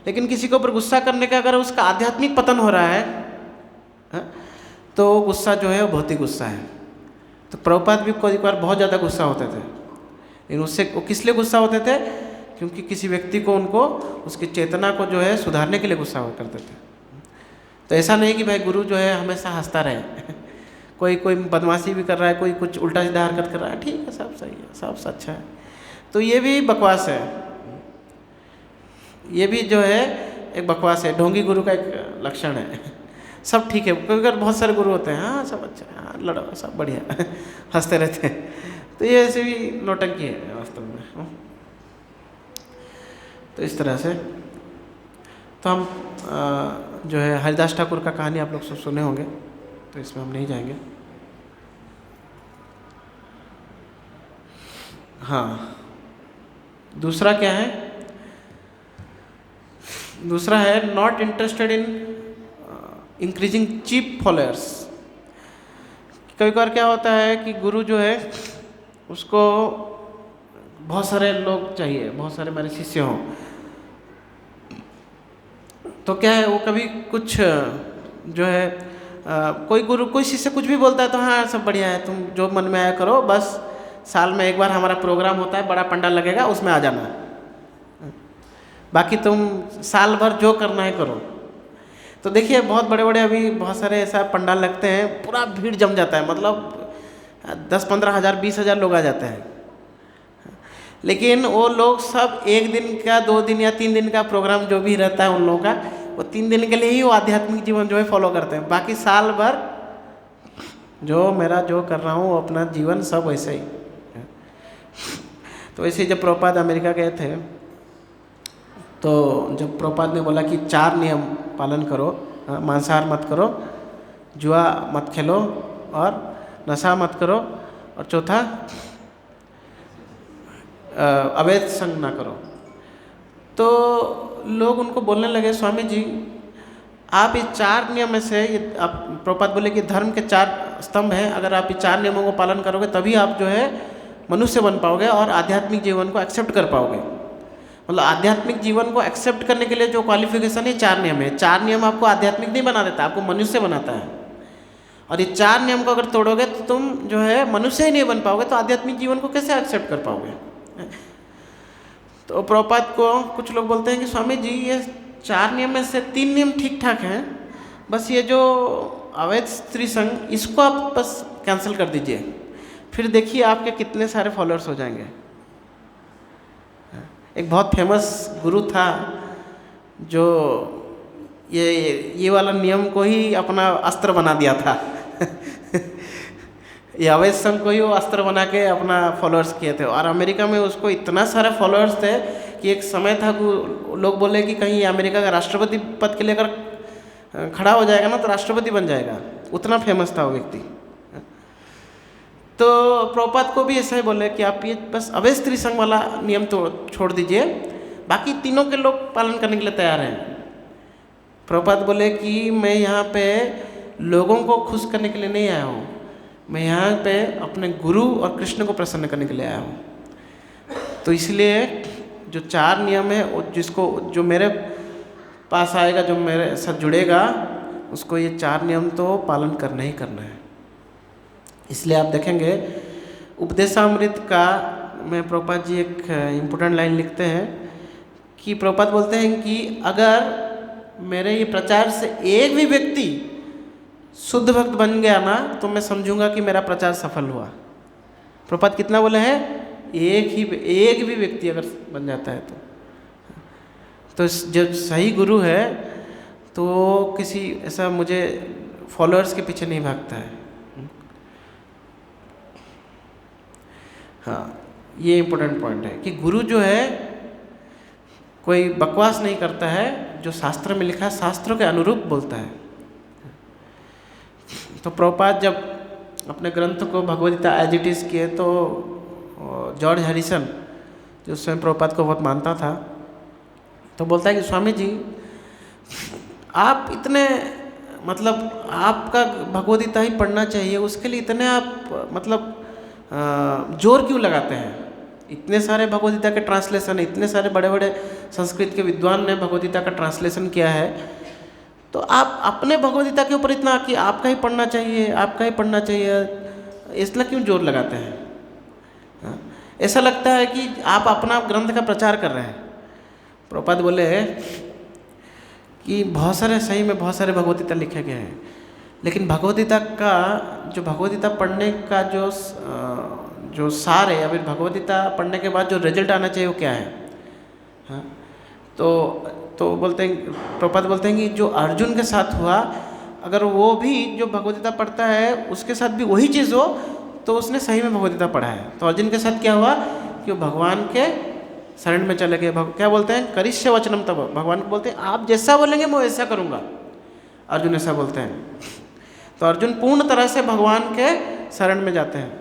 लेकिन किसी के ऊपर गुस्सा करने का अगर उसका आध्यात्मिक पतन हो रहा है तो गुस्सा जो है वो भौतिक गुस्सा है। तो प्रभुपाद भी कोई बार बहुत ज़्यादा गुस्सा होते थे, लेकिन उससे वो किस लिए गुस्सा होते थे? क्योंकि किसी व्यक्ति को उनको उसकी चेतना को जो है सुधारने के लिए गुस्सा करते थे। तो ऐसा नहीं कि भाई गुरु जो है हमेशा हंसता रहे कोई बदमाशी भी कर रहा है, कोई कुछ उल्टा सीधा हरकत कर रहा है, ठीक है, सब सही है, सब अच्छा है, तो ये भी बकवास है। ये भी जो है एक बकवास है, ढोंगी गुरु का एक लक्षण है। सब ठीक है, क्योंकि बहुत सारे गुरु होते हैं, हाँ सब अच्छा है, हाँ लड़ो, सब बढ़िया हंसते रहते हैं, तो ये ऐसे भी नौटंकी है वास्तव में। तो इस तरह से तो हम जो है हरिदास ठाकुर का कहानी आप लोग सब सुने होंगे, तो इसमें हम नहीं जाएंगे। हाँ, दूसरा क्या है? दूसरा है not interested in increasing cheap followers. कभी कभार क्या होता है कि गुरु जो है उसको बहुत सारे लोग चाहिए, बहुत सारे मेरे शिष्य हों, तो क्या है वो कभी कुछ जो है कोई गुरु कोई शिष्य कुछ भी बोलता है तो हाँ सब बढ़िया है, तुम जो मन में आया करो, बस साल में एक बार हमारा प्रोग्राम होता है, बड़ा पंडाल लगेगा, उसमें आ जाना, बाकी तुम साल भर जो करना है करो। तो देखिए बहुत बड़े बड़े अभी बहुत सारे ऐसा पंडाल लगते हैं, पूरा भीड़ जम जाता है, मतलब 10-15 हज़ार 20 हज़ार लोग आ जाते हैं, लेकिन वो लोग सब एक दिन का 2 दिन या 3 दिन का प्रोग्राम जो भी रहता है उन लोगों का, वो 3 दिन के लिए ही वो आध्यात्मिक जीवन जो है फॉलो करते हैं, बाकी साल भर जो मेरा जो कर रहा हूँ अपना जीवन सब वैसे ही। तो वैसे जब प्रभुपाद अमेरिका गए थे तो जब प्रभुपाद ने बोला कि 4 नियम पालन करो, मांसाहार मत करो, जुआ मत खेलो और नशा मत करो, और चौथा अवैध संग ना करो, तो लोग उनको बोलने लगे स्वामी जी आप ये 4 नियम में से, ये आप प्रभुपाद बोले कि धर्म के 4 स्तंभ हैं, अगर आप ये 4 नियमों को पालन करोगे तभी आप जो है मनुष्य बन पाओगे और आध्यात्मिक जीवन को एक्सेप्ट कर पाओगे। मतलब आध्यात्मिक जीवन को एक्सेप्ट करने के लिए जो क्वालिफिकेशन है 4 नियम है। 4 नियम आपको आध्यात्मिक नहीं बना देता, आपको मनुष्य बनाता है, और ये 4 नियम को अगर तोड़ोगे तो तुम जो है मनुष्य ही नहीं बन पाओगे, तो आध्यात्मिक जीवन को कैसे एक्सेप्ट कर पाओगे? तो प्रभुपाद को कुछ लोग बोलते हैं कि स्वामी जी ये 4 नियम में से 3 नियम ठीक ठाक हैं, बस ये जो अवैध स्त्री संग इसको आप बस कैंसिल कर दीजिए, फिर देखिए आपके कितने सारे फॉलोअर्स हो जाएंगे। एक बहुत फेमस गुरु था जो ये वाला नियम को ही अपना अस्त्र बना दिया था ये अवैध संघ को ही वो अस्त्र बना के अपना फॉलोअर्स किए थे, और अमेरिका में उसको इतना सारे फॉलोअर्स थे कि एक समय था लोग बोले कि कहीं अमेरिका का राष्ट्रपति पद के लिए अगर खड़ा हो जाएगा ना तो राष्ट्रपति बन जाएगा, उतना फेमस था वो व्यक्ति। तो प्रभुपाद को भी ऐसा ही बोले कि आप ये बस अवैध स्त्री संग वाला नियम तो छोड़ दीजिए, बाकी तीनों के लोग पालन करने के लिए तैयार हैं। प्रभुपाद बोले कि मैं यहाँ पे लोगों को खुश करने के लिए नहीं आया हूँ, मैं यहाँ पे अपने गुरु और कृष्ण को प्रसन्न करने के लिए आया हूँ। तो इसलिए जो 4 नियम है जिसको जो मेरे पास आएगा, जो मेरे साथ जुड़ेगा, उसको ये 4 नियम तो पालन करना ही करना है। इसलिए आप देखेंगे उपदेशामृत का में प्रभुपाद जी एक इम्पोर्टेंट लाइन लिखते हैं कि प्रभुपाद बोलते हैं कि अगर मेरे ये प्रचार से एक भी व्यक्ति शुद्ध भक्त बन गया ना तो मैं समझूंगा कि मेरा प्रचार सफल हुआ। प्रभुपाद कितना बोले हैं? एक भी व्यक्ति अगर बन जाता है तो जो सही गुरु है तो किसी ऐसा मुझे फॉलोअर्स के पीछे नहीं भागता है। हाँ, ये इम्पोर्टेंट पॉइंट है कि गुरु जो है कोई बकवास नहीं करता है, जो शास्त्र में लिखा है शास्त्रों के अनुरूप बोलता है। तो प्रभुपाद जब अपने ग्रंथ को भगवद्गीता एज इट इज़ किए तो जॉर्ज हैरिसन जो स्वयं प्रभुपाद को बहुत मानता था तो बोलता है कि स्वामी जी आप इतने मतलब आपका भगवद गीता ही पढ़ना चाहिए, उसके लिए इतने आप मतलब जोर क्यों लगाते हैं? इतने सारे भगवद गीता के ट्रांसलेशन है, इतने सारे बड़े बड़े संस्कृत के विद्वान ने भगवद गीता का ट्रांसलेशन किया है, तो आप अपने भगवद गीता के ऊपर इतना कि आपका ही पढ़ना चाहिए, आपका ही पढ़ना चाहिए, इसलिए क्यों जोर लगाते हैं? हाँ? ऐसा लगता है कि आप अपना ग्रंथ का प्रचार कर रहे हैं। प्रभुपाद बोले कि बहुत सारे, सही में बहुत सारे भगवद गीता लिखे गए हैं, लेकिन भगवद गीता का जो भगवद गीता पढ़ने का जो सार है, अभी भगवद गीता पढ़ने के बाद जो रिजल्ट आना चाहिए वो क्या है? हाँ, तो बोलते हैं, प्रभुपाद बोलते हैं कि जो अर्जुन के साथ हुआ, अगर वो भी जो भगवद गीता पढ़ता है उसके साथ भी वही चीज़ हो तो उसने सही में भगवद गीता पढ़ा है। तो अर्जुन के साथ क्या हुआ कि वो भगवान के शरण में चले गए। क्या बोलते हैं? करिष्य वचनम तब, भगवान को बोलते हैं आप जैसा बोलेंगे मैं वैसा करूँगा। अर्जुन ऐसा बोलते हैं। तो अर्जुन पूर्ण तरह से भगवान के शरण में जाते हैं।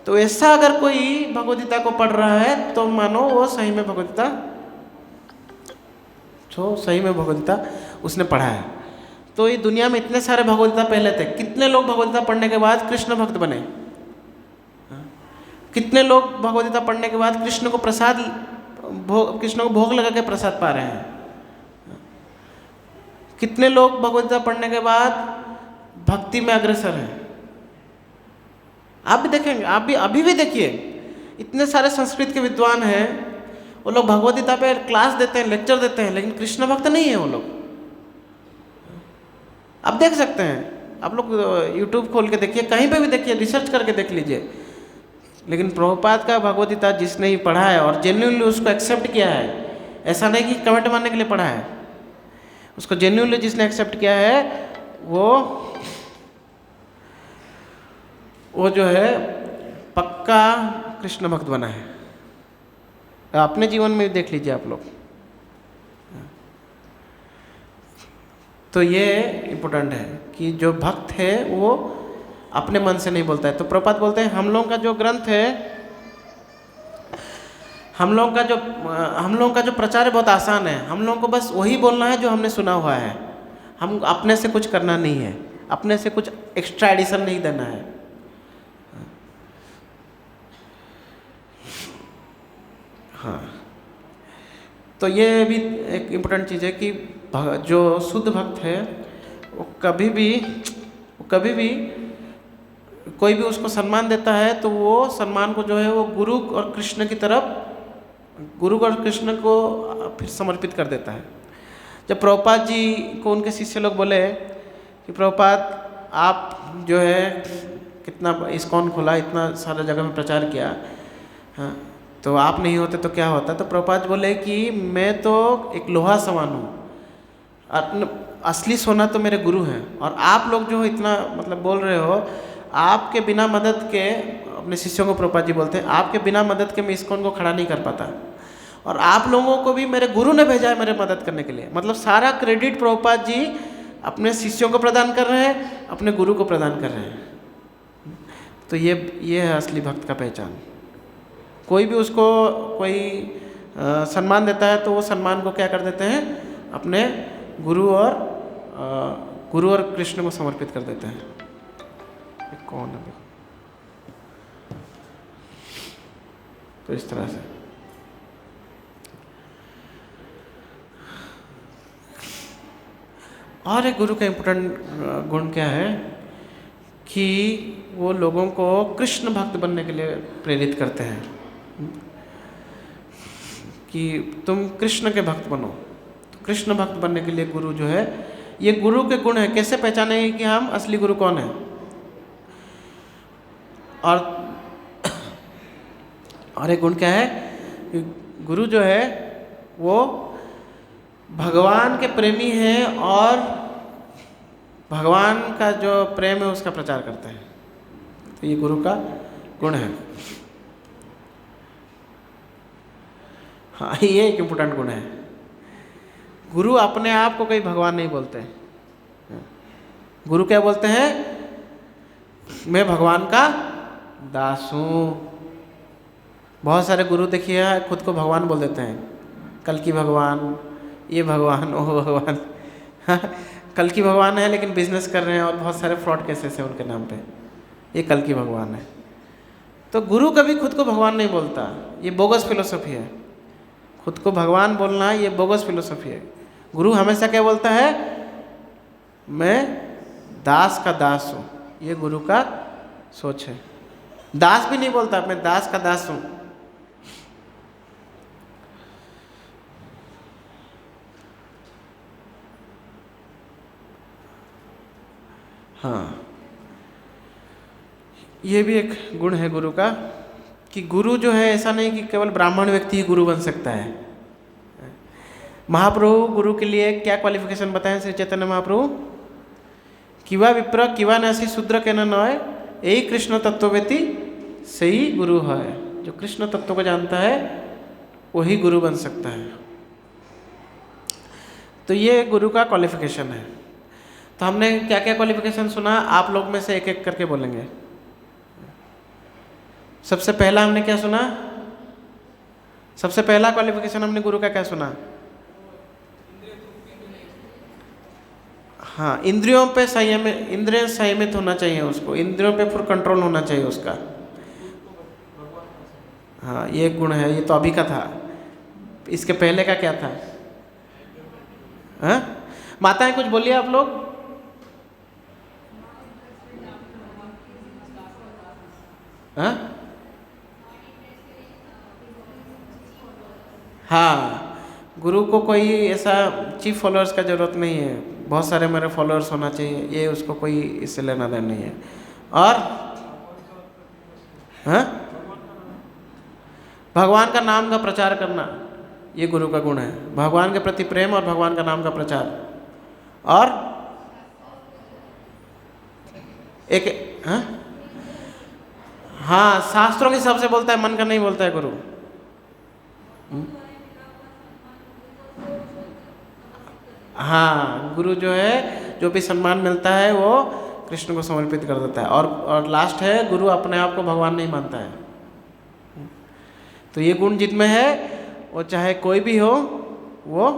तो ऐसा अगर कोई भगवद गीता को पढ़ रहा है तो मानो वो सही में भगवद गीता, तो सही में भगवद गीता उसने पढ़ा है। तो ये दुनिया में इतने सारे भगवद गीता पहले थे, कितने लोग भगवद गीता पढ़ने के बाद कृष्ण भक्त बने? कितने लोग भगवद गीता पढ़ने के बाद कृष्ण को कृष्ण को भोग लगा के प्रसाद पा रहे हैं? कितने लोग भगवद गीता पढ़ने के बाद भक्ति में अग्रसर हैं? आप भी देखेंगे, आप भी अभी भी देखिए, इतने सारे संस्कृत के विद्वान हैं, वो लोग भगवद गीता पे क्लास देते हैं, लेक्चर देते हैं, लेकिन कृष्ण भक्त नहीं है वो लोग। आप देख सकते हैं, आप लोग यूट्यूब खोल के देखिए, कहीं पे भी देखिए, रिसर्च करके देख लीजिए। लेकिन प्रभुपाद का भगवद गीता जिसने ही पढ़ा है और जेन्युइनली उसको एक्सेप्ट किया है, ऐसा नहीं कि कमेंट मारने के लिए पढ़ा है, उसको जेन्युइनली जिसने एक्सेप्ट किया है वो जो है पक्का कृष्ण भक्त बना है। अपने जीवन में देख लीजिए आप लोग। तो ये इम्पोर्टेंट है कि जो भक्त है वो अपने मन से नहीं बोलता है। तो प्रभुपाद बोलते हैं हम लोगों का जो ग्रंथ है, हम लोगों का जो प्रचार है बहुत आसान है। हम लोगों को बस वही बोलना है जो हमने सुना हुआ है, हम अपने से कुछ करना नहीं है, अपने से कुछ एक्स्ट्रा एडिशन नहीं देना है। हाँ, तो ये भी एक इम्पोर्टेंट चीज़ है कि जो शुद्ध भक्त है वो कभी भी कोई भी उसको सम्मान देता है तो वो सम्मान को जो है वो गुरु और कृष्ण को फिर समर्पित कर देता है। जब प्रभुपाद जी को उनके शिष्य लोग बोले कि प्रभुपाद आप जो है कितना इस्कॉन खोला, इतना सारा जगह में प्रचार किया, हाँ, तो आप नहीं होते तो क्या होता? तो प्रभुपाद बोले कि मैं तो एक लोहा समान हूँ, असली सोना तो मेरे गुरु हैं, और आप लोग जो इतना मतलब बोल रहे हो, आपके बिना मदद के, अपने शिष्यों को प्रभुपाद जी बोलते हैं, आपके बिना मदद के मैं इस्कॉन को खड़ा नहीं कर पाता, और आप लोगों को भी मेरे गुरु ने भेजा है मेरे मदद करने के लिए। मतलब सारा क्रेडिट प्रभुपाद जी अपने शिष्यों को प्रदान कर रहे हैं, अपने गुरु को प्रदान कर रहे हैं। तो ये है असली भक्त का पहचान। कोई भी उसको कोई सम्मान देता है तो वो सम्मान को क्या कर देते हैं? अपने गुरु और कृष्ण को समर्पित कर देते हैं। कौन है? तो इस तरह से और एक गुरु का इम्पोर्टेंट गुण क्या है कि वो लोगों को कृष्ण भक्त बनने के लिए प्रेरित करते हैं कि तुम कृष्ण के भक्त बनो। तो कृष्ण भक्त बनने के लिए गुरु जो है, ये गुरु के गुण है। कैसे पहचानेंगे कि हम असली गुरु कौन है? और एक गुण क्या है कि गुरु जो है वो भगवान के प्रेमी है और भगवान का जो प्रेम है उसका प्रचार करते हैं। तो ये गुरु का गुण है। हाँ, ये एक इम्पोर्टेंट गुण है। गुरु अपने आप को कहीं भगवान नहीं बोलते हैं। गुरु क्या बोलते हैं? मैं भगवान का दास हूँ। बहुत सारे गुरु देखिए खुद को भगवान बोल देते हैं, कल की भगवान, ये भगवान, वो भगवान। हाँ, कल्कि भगवान है लेकिन बिजनेस कर रहे हैं और बहुत सारे फ्रॉड केसेस हैं उनके नाम पे, ये कल्कि भगवान है। तो गुरु कभी खुद को भगवान नहीं बोलता, ये बोगस फिलोसफी है। खुद को भगवान बोलना ये बोगस फिलोसफी है। गुरु हमेशा क्या बोलता है, मैं दास का दास हूँ, ये गुरु का सोच है। दास भी नहीं बोलता, मैं दास का दास हूँ। हाँ, ये भी एक गुण है गुरु का कि गुरु जो है ऐसा नहीं कि केवल ब्राह्मण व्यक्ति ही गुरु बन सकता है। महाप्रभु गुरु के लिए क्या क्वालिफिकेशन बताएं श्री चैतन्य महाप्रभु, किवा विप्र किवा नसी शूद्र के न नय, यही कृष्ण तत्ववेती सही गुरु है। जो कृष्ण तत्व को जानता है वही गुरु बन सकता है। तो ये गुरु का क्वालिफिकेशन है। तो हमने क्या क्या क्वालिफिकेशन सुना, आप लोग में से एक एक करके बोलेंगे। सबसे पहला हमने क्या सुना, सबसे पहला क्वालिफिकेशन हमने गुरु का क्या सुना, हाँ, इंद्रियों पे संयम, इंद्रिय संयमित होना चाहिए उसको, इंद्रियों पे फुल कंट्रोल होना चाहिए उसका। हाँ, ये गुण है, ये तो अभी का था। इसके पहले का क्या था? हाँ, माताएं कुछ बोलिए आप लोग। हाँ हाँ, गुरु को कोई ऐसा चीफ फॉलोअर्स का ज़रूरत नहीं है, बहुत सारे मेरे फॉलोअर्स होना चाहिए, ये उसको कोई इससे लेना देना नहीं है। और हाँ, भगवान का नाम का प्रचार करना, ये गुरु का गुण है। भगवान के प्रति प्रेम और भगवान का नाम का प्रचार। और एक हाँ, शास्त्रों के हिसाब से बोलता है, मन का नहीं बोलता है गुरु। हाँ, गुरु जो है जो भी सम्मान मिलता है वो कृष्ण को समर्पित कर देता है। और लास्ट है, गुरु अपने आप को भगवान नहीं मानता है। तो ये गुण जिनमें है वो चाहे कोई भी हो, वो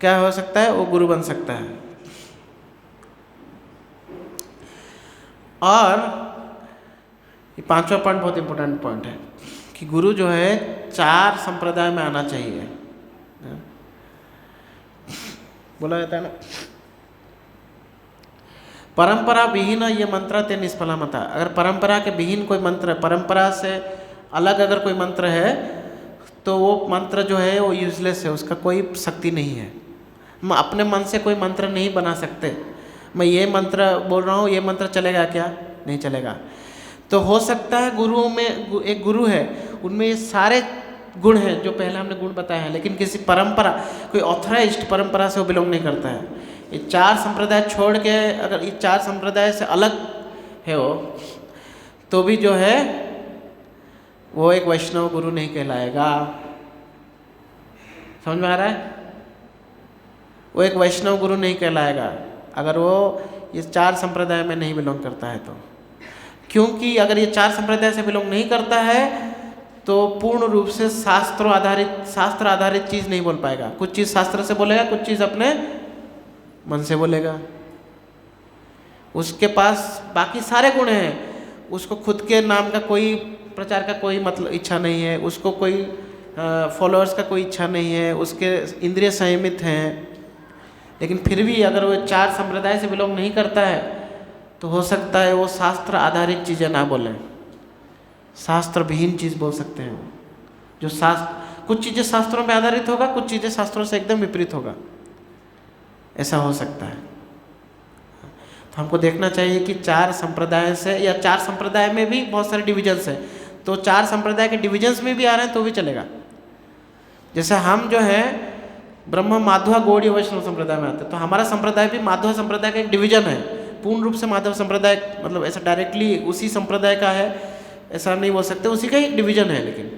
क्या हो सकता है, वो गुरु बन सकता है। और ये पांचवा पॉइंट बहुत इंपॉर्टेंट पॉइंट है कि गुरु जो है 4 संप्रदाय में आना चाहिए। बोला जाता है ना, परंपरा विहीन ये मंत्र ते निष्फला मता। अगर परंपरा के विहीन कोई मंत्र, परंपरा से अलग अगर कोई मंत्र है तो वो मंत्र जो है वो यूजलेस है, उसका कोई शक्ति नहीं है। हम अपने मन से कोई मंत्र नहीं बना सकते। मैं ये मंत्र बोल रहा हूँ, ये मंत्र चलेगा क्या? नहीं चलेगा। तो हो सकता है गुरुओं में एक गुरु है, उनमें ये सारे गुण हैं जो पहले हमने गुण बताए हैं, लेकिन किसी परंपरा, कोई ऑथराइज्ड परंपरा से वो बिलोंग नहीं करता है। ये 4 संप्रदाय छोड़ के अगर ये 4 संप्रदाय से अलग है वो, तो भी जो है वो एक वैष्णव गुरु नहीं कहलाएगा। समझ में आ रहा है? वो एक वैष्णव गुरु नहीं कहलाएगा अगर वो ये 4 संप्रदाय में नहीं बिलोंग करता है तो। क्योंकि अगर ये 4 संप्रदाय से बिलोंग नहीं करता है तो पूर्ण रूप से शास्त्र आधारित चीज़ नहीं बोल पाएगा। कुछ चीज़ शास्त्र से बोलेगा, कुछ चीज़ अपने मन से बोलेगा। उसके पास बाकी सारे गुण हैं, उसको खुद के नाम का कोई प्रचार का कोई मतलब इच्छा नहीं है, उसको कोई फॉलोअर्स का कोई इच्छा नहीं है, उसके इंद्रिय संयमित हैं, लेकिन फिर भी अगर वो 4 संप्रदाय से बिलोंग नहीं करता है तो हो सकता है वो शास्त्र आधारित चीज़ें ना बोलें, शास्त्र विहीन चीज़ बोल सकते हैं। जो शास्त्र, कुछ चीज़ें शास्त्रों पे आधारित होगा, कुछ चीज़ें शास्त्रों से एकदम विपरीत होगा, ऐसा हो सकता है। तो हमको देखना चाहिए कि 4 संप्रदाय से, या 4 संप्रदाय में भी बहुत सारे डिविजन्स हैं, तो 4 संप्रदाय के डिविजन्स में भी आ रहे हैं तो भी चलेगा। जैसे हम जो है ब्रह्म माध्वा गौड़ीय वैष्णव संप्रदाय में आते हैं, तो हमारा संप्रदाय भी माध्वा संप्रदाय का एक डिवीजन है। पूर्ण रूप से माधव संप्रदाय मतलब ऐसा डायरेक्टली उसी संप्रदाय का है ऐसा नहीं बोल सकते, उसी का ही एक डिवीजन है। लेकिन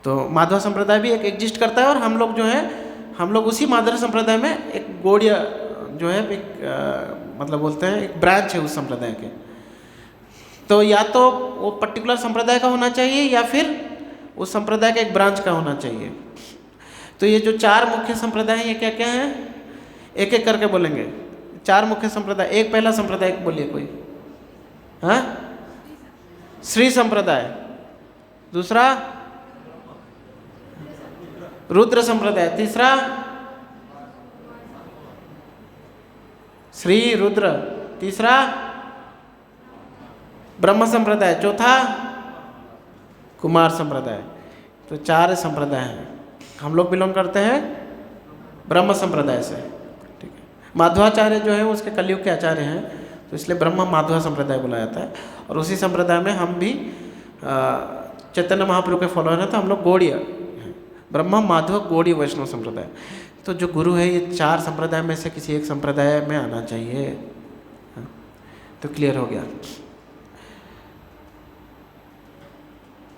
तो माधव संप्रदाय भी एक एग्जिस्ट करता है, और हम लोग जो है हम लोग उसी माधव संप्रदाय में एक गौड़ीय जो है एक मतलब बोलते हैं एक ब्रांच है उस संप्रदाय के। तो या तो वो पर्टिकुलर संप्रदाय का होना चाहिए या फिर उस संप्रदाय का एक ब्रांच का होना चाहिए। तो ये जो 4 मुख्य संप्रदाय हैं, ये क्या क्या हैं? एक एक करके बोलेंगे। 4 मुख्य संप्रदाय। एक पहला संप्रदाय बोलिए कोई। हाँ, श्री संप्रदाय। दूसरा रुद्र संप्रदाय। तीसरा श्री रुद्र। तीसरा ब्रह्म संप्रदाय। चौथा कुमार संप्रदाय। तो 4 संप्रदाय हैं। हम लोग बिलोंग करते हैं ब्रह्म संप्रदाय से, ठीक है। माध्वाचार्य जो है उसके कलयुग के आचार्य हैं, तो इसलिए ब्रह्म माध्वा संप्रदाय बुलाया जाता है। और उसी संप्रदाय में हम भी चैतन्य महाप्रभु के फॉलोअर हैं, तो हम लोग गौड़ीय हैं। ब्रह्म माध्व गौड़ीय वैष्णव संप्रदाय। तो जो गुरु है ये 4 संप्रदाय में से किसी एक संप्रदाय में आना चाहिए। तो क्लियर हो गया,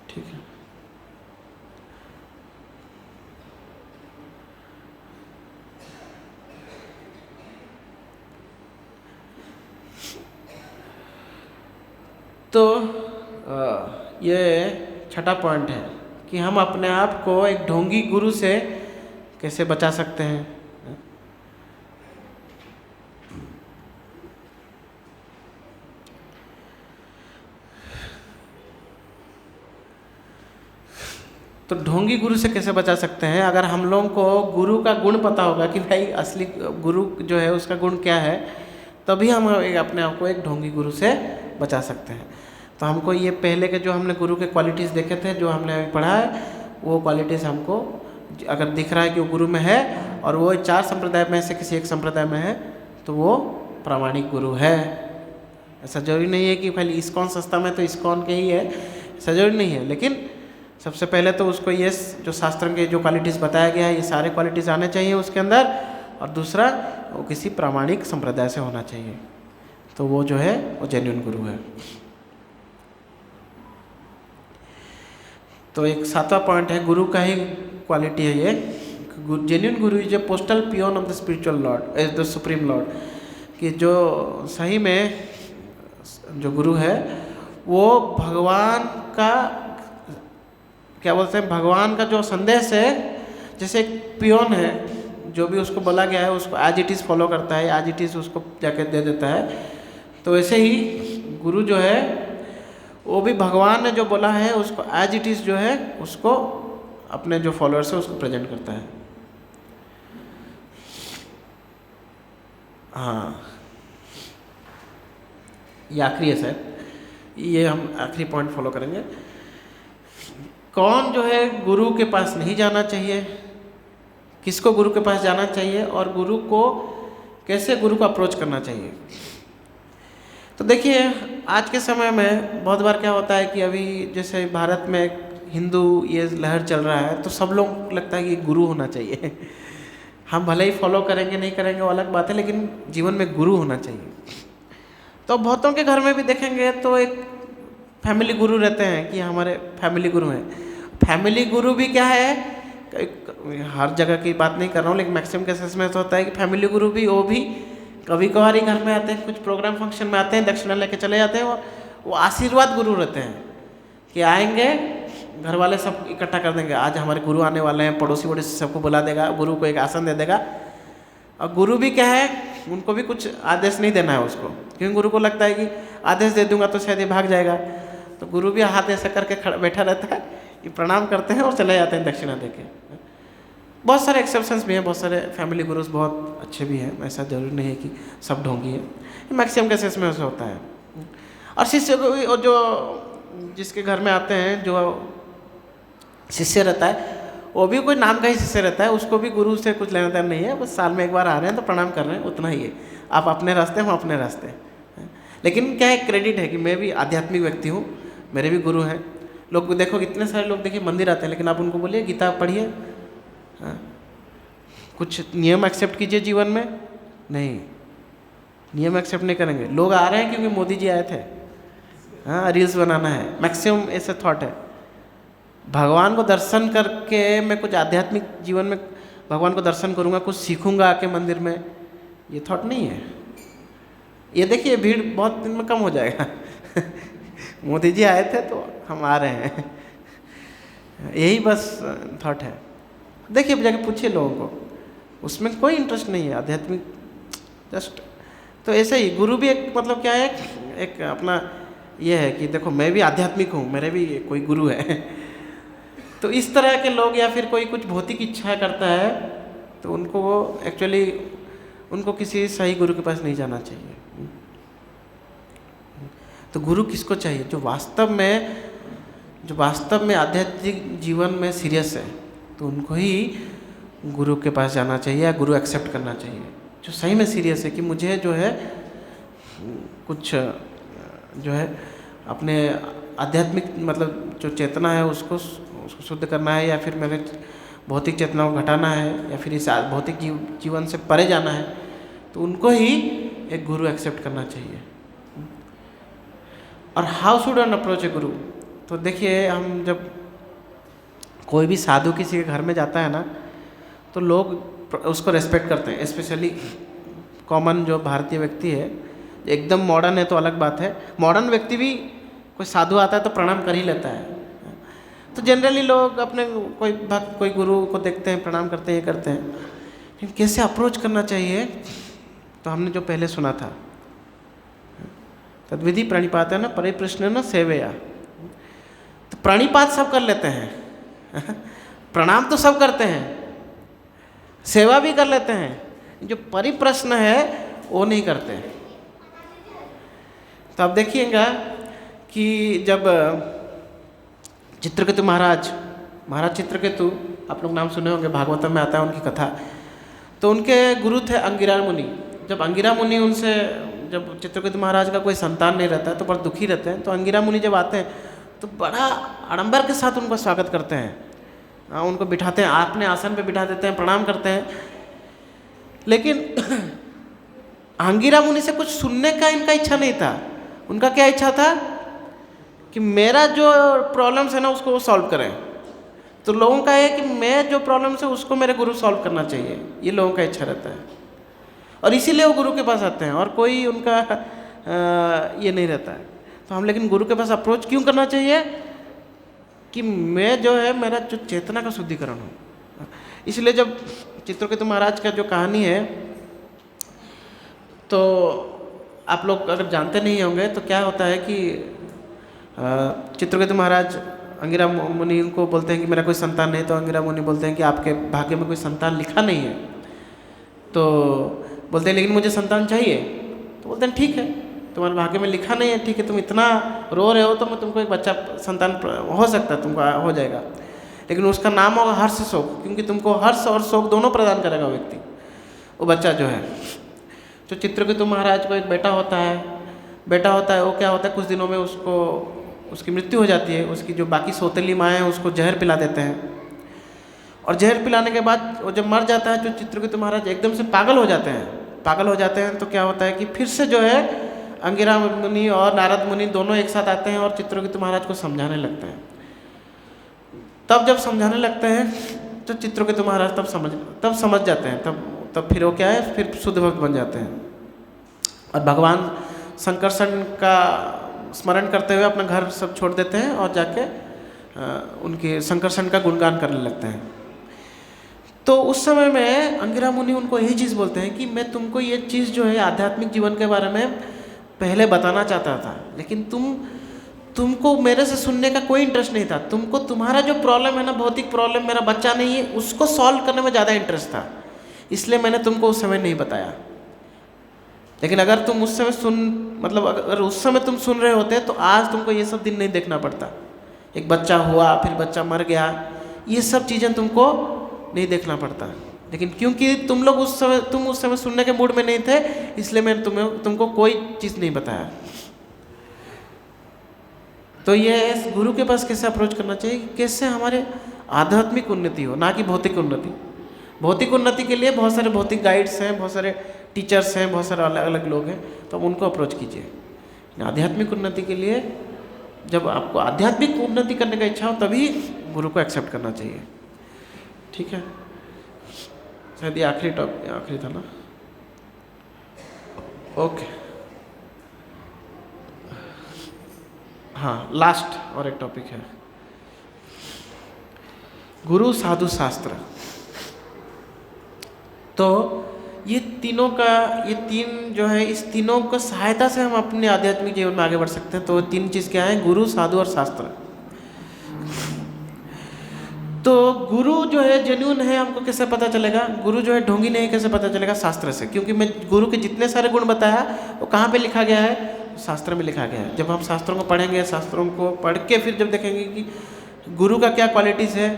ठीक है। तो ये छठा पॉइंट है कि हम अपने आप को एक ढोंगी गुरु से कैसे बचा सकते हैं। तो ढोंगी गुरु से कैसे बचा सकते हैं? अगर हम लोगों को गुरु का गुण पता होगा कि भाई असली गुरु जो है उसका गुण क्या है, तभी हम अपने आप को एक ढोंगी गुरु से बचा सकते हैं। तो हमको ये पहले के जो हमने गुरु के क्वालिटीज़ देखे थे, जो हमने अभी पढ़ा है, वो क्वालिटीज़ हमको अगर दिख रहा है कि वो गुरु में है और वो 4 संप्रदाय में से किसी एक संप्रदाय में है, तो वो प्रामाणिक गुरु है। ऐसा जरूरी नहीं है कि खाली इस्कॉन संस्था में तो इस्कॉन के ही है, ऐसा जरूरी नहीं है। लेकिन सबसे पहले तो उसको ये जो शास्त्र के जो क्वालिटीज़ बताया गया है, ये सारे क्वालिटीज़ आने चाहिए उसके अंदर। और दूसरा, वो किसी प्रामाणिक संप्रदाय से होना चाहिए, तो वो जो है वो जेन्युइन गुरु है। तो एक 7वां पॉइंट है, गुरु का ही क्वालिटी है ये। Genuine guru is a postal peon of the spiritual lord, as the supreme lord. कि जो सही में जो गुरु है वो भगवान का, क्या बोलते हैं, भगवान का जो संदेश है, जैसे एक पियोन है, जो भी उसको बोला गया है उसको एज इट इज़ फॉलो करता है, एज इट इज़ उसको जाके दे देता है। तो वैसे ही गुरु जो है वो भी भगवान ने जो बोला है उसको एज इट इज़ जो है उसको अपने जो फॉलोअर्स है उसको प्रेजेंट करता है। हाँ, ये आखिरी है शायद, ये हम आखिरी पॉइंट फॉलो करेंगे। कौन जो है गुरु के पास नहीं जाना चाहिए, किसको गुरु के पास जाना चाहिए, और गुरु को कैसे गुरु को अप्रोच करना चाहिए। तो देखिए, आज के समय में बहुत बार क्या होता है कि अभी जैसे भारत में हिंदू ये लहर चल रहा है, तो सब लोग लगता है कि गुरु होना चाहिए। हम भले ही फॉलो करेंगे नहीं करेंगे वो अलग बात है, लेकिन जीवन में गुरु होना चाहिए। तो बहुतों के घर में भी देखेंगे तो एक फैमिली गुरु रहते हैं कि हमारे फैमिली गुरु हैं। फैमिली गुरु भी क्या है, हर जगह की बात नहीं कर रहा हूँ, लेकिन मैक्सिमम केसेस में तो होता है कि फैमिली गुरु भी वो भी कभी कभार ही घर में आते हैं, कुछ प्रोग्राम फंक्शन में आते हैं, दक्षिणा लेके चले जाते हैं। और वो आशीर्वाद गुरु रहते हैं कि आएंगे, घर वाले सब इकट्ठा कर देंगे, आज हमारे गुरु आने वाले हैं, पड़ोसी वड़ोसी सबको बुला देगा, गुरु को एक आसन दे देगा। और गुरु भी क्या है, उनको भी कुछ आदेश नहीं देना है उसको, क्योंकि गुरु को लगता है कि आदेश दे दूंगा तो शायद ये भाग जाएगा। तो गुरु भी हाथ ऐसा करके बैठा रहता है, ये प्रणाम करते हैं और चले जाते हैं दक्षिणा देके। बहुत सारे एक्सेप्शंस भी हैं, बहुत सारे फैमिली गुरुज बहुत अच्छे भी हैं, ऐसा जरूरी नहीं है कि सब ढोंगी है, मैक्सिमम केसेस में ऐसा होता है। और शिष्य को भी, और जो जिसके घर में आते हैं जो शिष्य रहता है, वो भी कोई नाम का ही शिष्य रहता है, उसको भी गुरु से कुछ लेना देना नहीं है, बस साल में एक बार आ रहे हैं तो प्रणाम कर रहे हैं, उतना ही है। आप अपने रास्ते, हम अपने रास्ते। लेकिन क्या है, क्रेडिट है कि मैं भी आध्यात्मिक व्यक्ति हूँ, मेरे भी गुरु हैं। लोग देखो, इतने सारे लोग देखिए मंदिर आते हैं, लेकिन आप उनको बोलिए गीता पढ़िए, कुछ नियम एक्सेप्ट कीजिए जीवन में, नहीं, नियम एक्सेप्ट नहीं करेंगे। लोग आ रहे हैं क्योंकि मोदी जी आए थे, हाँ, रील्स बनाना है, मैक्सिमम ऐसे थॉट है। भगवान को दर्शन करके मैं कुछ आध्यात्मिक जीवन में भगवान को दर्शन करूँगा, कुछ सीखूंगा आके मंदिर में, ये थॉट नहीं है। ये देखिए, भीड़ बहुत दिन में कम हो जाएगा। मोदी जी आए थे तो हम आ रहे हैं, यही बस थॉट है। देखिए जाके पूछिए लोगों को, उसमें कोई इंटरेस्ट नहीं है आध्यात्मिक, जस्ट। तो ऐसे ही गुरु भी एक मतलब क्या है, एक अपना ये है कि देखो मैं भी आध्यात्मिक हूँ, मेरे भी कोई गुरु है। तो इस तरह के लोग, या फिर कोई कुछ भौतिक इच्छा करता है, तो उनको वो एक्चुअली उनको किसी सही गुरु के पास नहीं जाना चाहिए। तो गुरु किसको चाहिए? जो वास्तव में आध्यात्मिक जीवन में सीरियस है, तो उनको ही गुरु के पास जाना चाहिए या गुरु एक्सेप्ट करना चाहिए। जो सही में सीरियस है कि मुझे जो है कुछ जो है अपने आध्यात्मिक मतलब जो चेतना है उसको शुद्ध करना है, या फिर मेरे भौतिक चेतना को घटाना है, या फिर इस भौतिक जीवन से परे जाना है, तो उनको ही एक गुरु एक्सेप्ट करना चाहिए। और हाउ शुड एन अप्रोच ए गुरु? तो देखिए, हम जब कोई भी साधु किसी के घर में जाता है ना, तो लोग उसको रेस्पेक्ट करते हैं। स्पेशली कॉमन जो भारतीय व्यक्ति है, एकदम मॉडर्न है तो अलग बात है, मॉडर्न व्यक्ति भी कोई साधु आता है तो प्रणाम कर ही लेता है। तो जनरली लोग अपने कोई भक्त, कोई गुरु को देखते हैं, प्रणाम करते हैं, ये करते हैं। लेकिन कैसे अप्रोच करना चाहिए, तो हमने जो पहले सुना था, तद्विधि प्रणिपात है ना, परिप्रश्न न सेवया। तो प्रणिपात सब कर लेते हैं, प्रणाम तो सब करते हैं, सेवा भी कर लेते हैं, जो परिप्रश्न है वो नहीं करते। तो आप देखिएगा कि जब चित्रकेतु महाराज चित्रकेतु, आप लोग नाम सुने होंगे, भागवतम में आता है उनकी कथा। तो उनके गुरु थे अंगिरा मुनि। जब अंगिरा मुनि उनसे, जब चित्रकेतु महाराज का कोई संतान नहीं रहता है तो बड़ा दुखी रहते हैं, तो अंगिरा मुनि जब आते हैं तो बड़ा आडंबर के साथ उनका स्वागत करते हैं, उनको बिठाते हैं, अपने आसन पे बिठा देते हैं, प्रणाम करते हैं। लेकिन अंगिरा मुनि से कुछ सुनने का इनका इच्छा नहीं था। उनका क्या इच्छा था कि मेरा जो प्रॉब्लम्स है ना उसको वो सॉल्व करें। तो लोगों का है कि मैं जो प्रॉब्लम्स है उसको मेरे गुरु सॉल्व करना चाहिए, ये लोगों का इच्छा रहता है, और इसीलिए वो गुरु के पास आते हैं, और कोई उनका ये नहीं रहता है। तो हम लेकिन गुरु के पास अप्रोच क्यों करना चाहिए कि मैं जो है मेरा जो चेतना का शुद्धिकरण हो। इसलिए जब चित्रकेतु महाराज का जो कहानी है, तो आप लोग अगर जानते नहीं होंगे तो क्या होता है कि चित्रकेतु महाराज अंगिरा मुनि को बोलते हैं कि मेरा कोई संतान नहीं। तो अंगिरा मुनि बोलते हैं कि आपके भाग्य में कोई संतान लिखा नहीं है। तो बोलते हैं लेकिन मुझे संतान चाहिए। तो बोलते हैं ठीक है, तुम्हारे भाग्य में लिखा नहीं है, ठीक है, तुम इतना रो रहे हो तो मैं तुमको एक बच्चा संतान हो सकता है, तुमको हो जाएगा, लेकिन उसका नाम होगा हर्ष शोक, क्योंकि तुमको हर्ष और शोक दोनों प्रदान करेगा व्यक्ति, वो बच्चा जो है। तो चित्रकेतु महाराज को एक बेटा होता है, वो क्या होता है, कुछ दिनों में उसकी मृत्यु हो जाती है। उसकी जो बाकी सौतेली माँ हैं उसको जहर पिला देते हैं, और जहर पिलाने के बाद वो जब मर जाता है, जो चित्रकेतु महाराज एकदम से पागल हो जाते हैं। तो क्या होता है कि फिर से जो है अंगिरा मुनि और नारद मुनि दोनों एक साथ आते हैं और चित्रकेतु महाराज को समझाने लगते हैं। तब जब समझाने लगते हैं तो चित्रकेतु महाराज तब समझ जाते हैं, तब फिर वो क्या है, फिर शुद्ध भक्त बन जाते हैं, और भगवान संकर्षण का स्मरण करते हुए अपना घर सब छोड़ देते हैं और जाके उनके संकर्षण का गुणगान करने लगते हैं। तो उस समय में अंगिरा मुनि उनको यही चीज़ बोलते हैं कि मैं तुमको ये चीज़ जो है आध्यात्मिक जीवन के बारे में पहले बताना चाहता था, लेकिन तुमको मेरे से सुनने का कोई इंटरेस्ट नहीं था। तुमको तुम्हारा जो प्रॉब्लम है ना, भौतिक प्रॉब्लम, मेरा बच्चा नहीं है, उसको सॉल्व करने में ज़्यादा इंटरेस्ट था, इसलिए मैंने तुमको उस समय नहीं बताया। लेकिन अगर तुम उस समय अगर उस समय तुम सुन रहे होते तो आज तुमको ये सब दिन नहीं देखना पड़ता। एक बच्चा हुआ, फिर बच्चा मर गया, ये सब चीज़ें तुमको नहीं देखना पड़ता। लेकिन क्योंकि तुम उस समय सुनने के मूड में नहीं थे, इसलिए मैंने तुमको कोई चीज़ नहीं बताया। तो ये गुरु के पास कैसे अप्रोच करना चाहिए, कैसे हमारे आध्यात्मिक उन्नति हो, ना कि भौतिक उन्नति। भौतिक उन्नति के लिए बहुत सारे भौतिक गाइड्स हैं, बहुत सारे टीचर्स हैं, बहुत सारे अलग अलग लोग हैं, तो आप उनको अप्रोच कीजिए। आध्यात्मिक उन्नति के लिए, जब आपको आध्यात्मिक उन्नति करने का इच्छा हो तभी गुरु को एक्सेप्ट करना चाहिए। ठीक है, शायद ये आखिरी था ना। ओके, हाँ, लास्ट और एक टॉपिक है, गुरु साधु शास्त्र। तो ये तीन जो है, इस तीनों को सहायता से हम अपने आध्यात्मिक जीवन में आगे बढ़ सकते हैं। तो तीन चीज़ क्या है? गुरु, साधु और शास्त्र। तो गुरु जो है जेन्युइन है, हमको कैसे पता चलेगा? गुरु जो है ढोंगी नहीं, कैसे पता चलेगा? शास्त्र से। क्योंकि मैं गुरु के जितने सारे गुण बताया वो कहाँ पे लिखा गया है? शास्त्र में लिखा गया है। जब हम शास्त्रों को पढ़ेंगे, शास्त्रों को पढ़ के फिर जब देखेंगे कि गुरु का क्या क्वालिटीज़ है,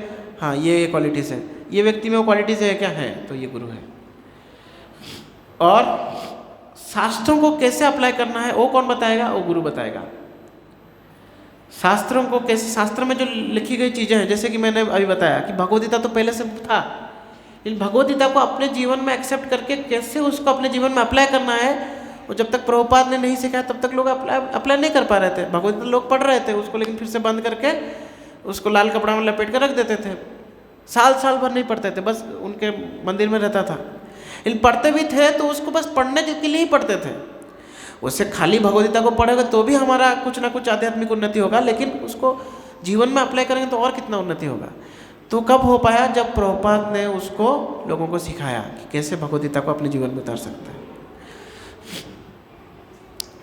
हाँ ये क्वालिटीज़ है, ये व्यक्ति में वो क्वालिटीज़ है क्या है, तो ये गुरु है। और शास्त्रों को कैसे अप्लाई करना है वो कौन बताएगा? वो गुरु बताएगा। शास्त्रों को कैसे, शास्त्र में जो लिखी गई चीज़ें हैं, जैसे कि मैंने अभी बताया कि भगवद गीता तो पहले से था, लेकिन भगवद गीता को अपने जीवन में एक्सेप्ट करके कैसे उसको अपने जीवन में अप्लाई करना है, वो जब तक प्रभुपाद ने नहीं सिखाया तब तक लोग अप्लाई नहीं कर पा रहे थे। भगवद गीता लोग पढ़ रहे थे उसको, लेकिन फिर से बंद करके उसको लाल कपड़ा में लपेट कर रख देते थे। साल भर नहीं पढ़ते थे, बस उनके मंदिर में रहता था। लेकिन पढ़ते भी थे तो उसको बस पढ़ने के लिए ही पढ़ते थे। उससे खाली भगवद गीता को पढ़ेगा तो भी हमारा कुछ ना कुछ आध्यात्मिक उन्नति होगा, लेकिन उसको जीवन में अप्लाई करेंगे तो और कितना उन्नति होगा। तो कब हो पाया? जब प्रभुपाद ने उसको लोगों को सिखाया कि कैसे भगवद गीता को अपने जीवन में उतार सकते हैं।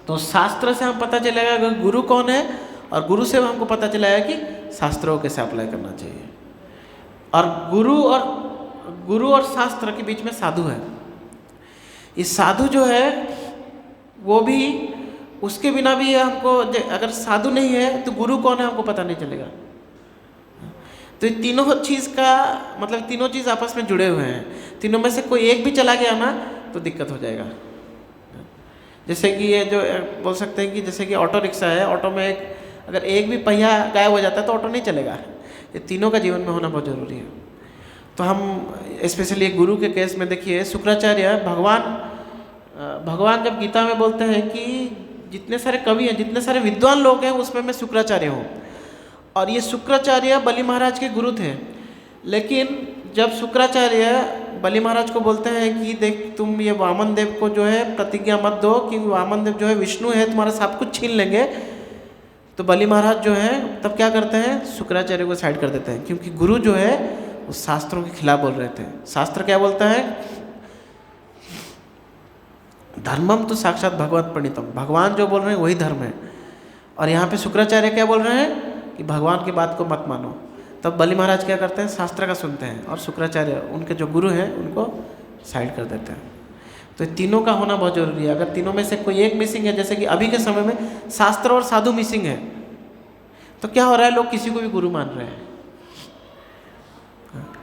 तो शास्त्र से हम पता चलेगा कि गुरु कौन है, और गुरु से हमको पता चलेगा कि शास्त्रों को कैसे अप्लाई करना चाहिए। और गुरु और शास्त्र के बीच में साधु है। इस साधु जो है वो भी, उसके बिना भी हमको, अगर साधु नहीं है तो गुरु कौन है हमको पता नहीं चलेगा। तो ये तीनों चीज़ का मतलब, तीनों चीज़ आपस में जुड़े हुए हैं। तीनों में से कोई एक भी चला गया ना तो दिक्कत हो जाएगा। जैसे कि ये जो बोल सकते हैं कि जैसे कि ऑटो रिक्शा है, ऑटो में अगर एक भी पहिया गायब हो जाता है तो ऑटो नहीं चलेगा। ये तीनों का जीवन में होना बहुत ज़रूरी है। तो हम स्पेशली गुरु के केस में देखिए, शुक्राचार्य भगवान जब गीता में बोलते हैं कि जितने सारे कवि हैं, जितने सारे विद्वान लोग हैं, उसमें मैं शुक्राचार्य हूँ। और ये शुक्राचार्य बलि महाराज के गुरु थे। लेकिन जब शुक्राचार्य बलि महाराज को बोलते हैं कि देख, तुम ये वामन देव को जो है प्रतिज्ञा मत दो कि वामन देव जो है विष्णु है, तुम्हारा सब कुछ छीन लेंगे, तो बलि महाराज जो है तब क्या करते हैं? शुक्राचार्य को साइड कर देते हैं। क्योंकि गुरु जो है उस शास्त्रों के खिलाफ बोल रहे थे। शास्त्र क्या बोलता है? धर्मम तो साक्षात भगवत प्रणीतम, भगवान जो बोल रहे हैं वही धर्म है। और यहाँ पे शुक्राचार्य क्या बोल रहे हैं कि भगवान की बात को मत मानो। तब बलि महाराज क्या करते हैं? शास्त्र का सुनते हैं, और शुक्राचार्य उनके जो गुरु हैं उनको साइड कर देते हैं। तो तीनों का होना बहुत जरूरी है। अगर तीनों में से कोई एक मिसिंग है, जैसे कि अभी के समय में शास्त्र और साधु मिसिंग है, तो क्या हो रहा है? लोग किसी को भी गुरु मान रहे हैं,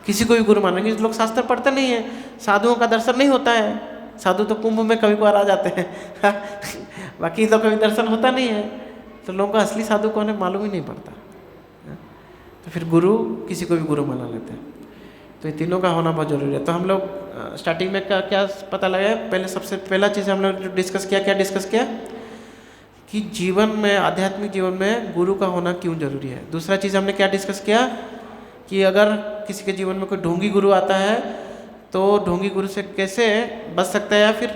किसी को भी गुरु मान रहे हैं। लोग शास्त्र पढ़ते नहीं है, साधुओं का दर्शन नहीं होता है। साधु तो कुंभ में कभी कभार आ जाते हैं बाकी तो कभी दर्शन होता नहीं है। तो लोगों का असली साधु कौन है मालूम ही नहीं पड़ता। तो फिर गुरु किसी को भी गुरु माना लेते हैं। तो ये तीनों का होना बहुत जरूरी है। तो हम लोग स्टार्टिंग में क्या पता लगा? पहले सबसे पहला चीज़ हम लोग जो डिस्कस किया कि जीवन में, आध्यात्मिक जीवन में गुरु का होना क्यों जरूरी है। दूसरा चीज़ हमने क्या डिस्कस किया कि अगर किसी के जीवन में कोई ढोंगी गुरु आता है तो ढोंगी गुरु से कैसे बच सकता है, या फिर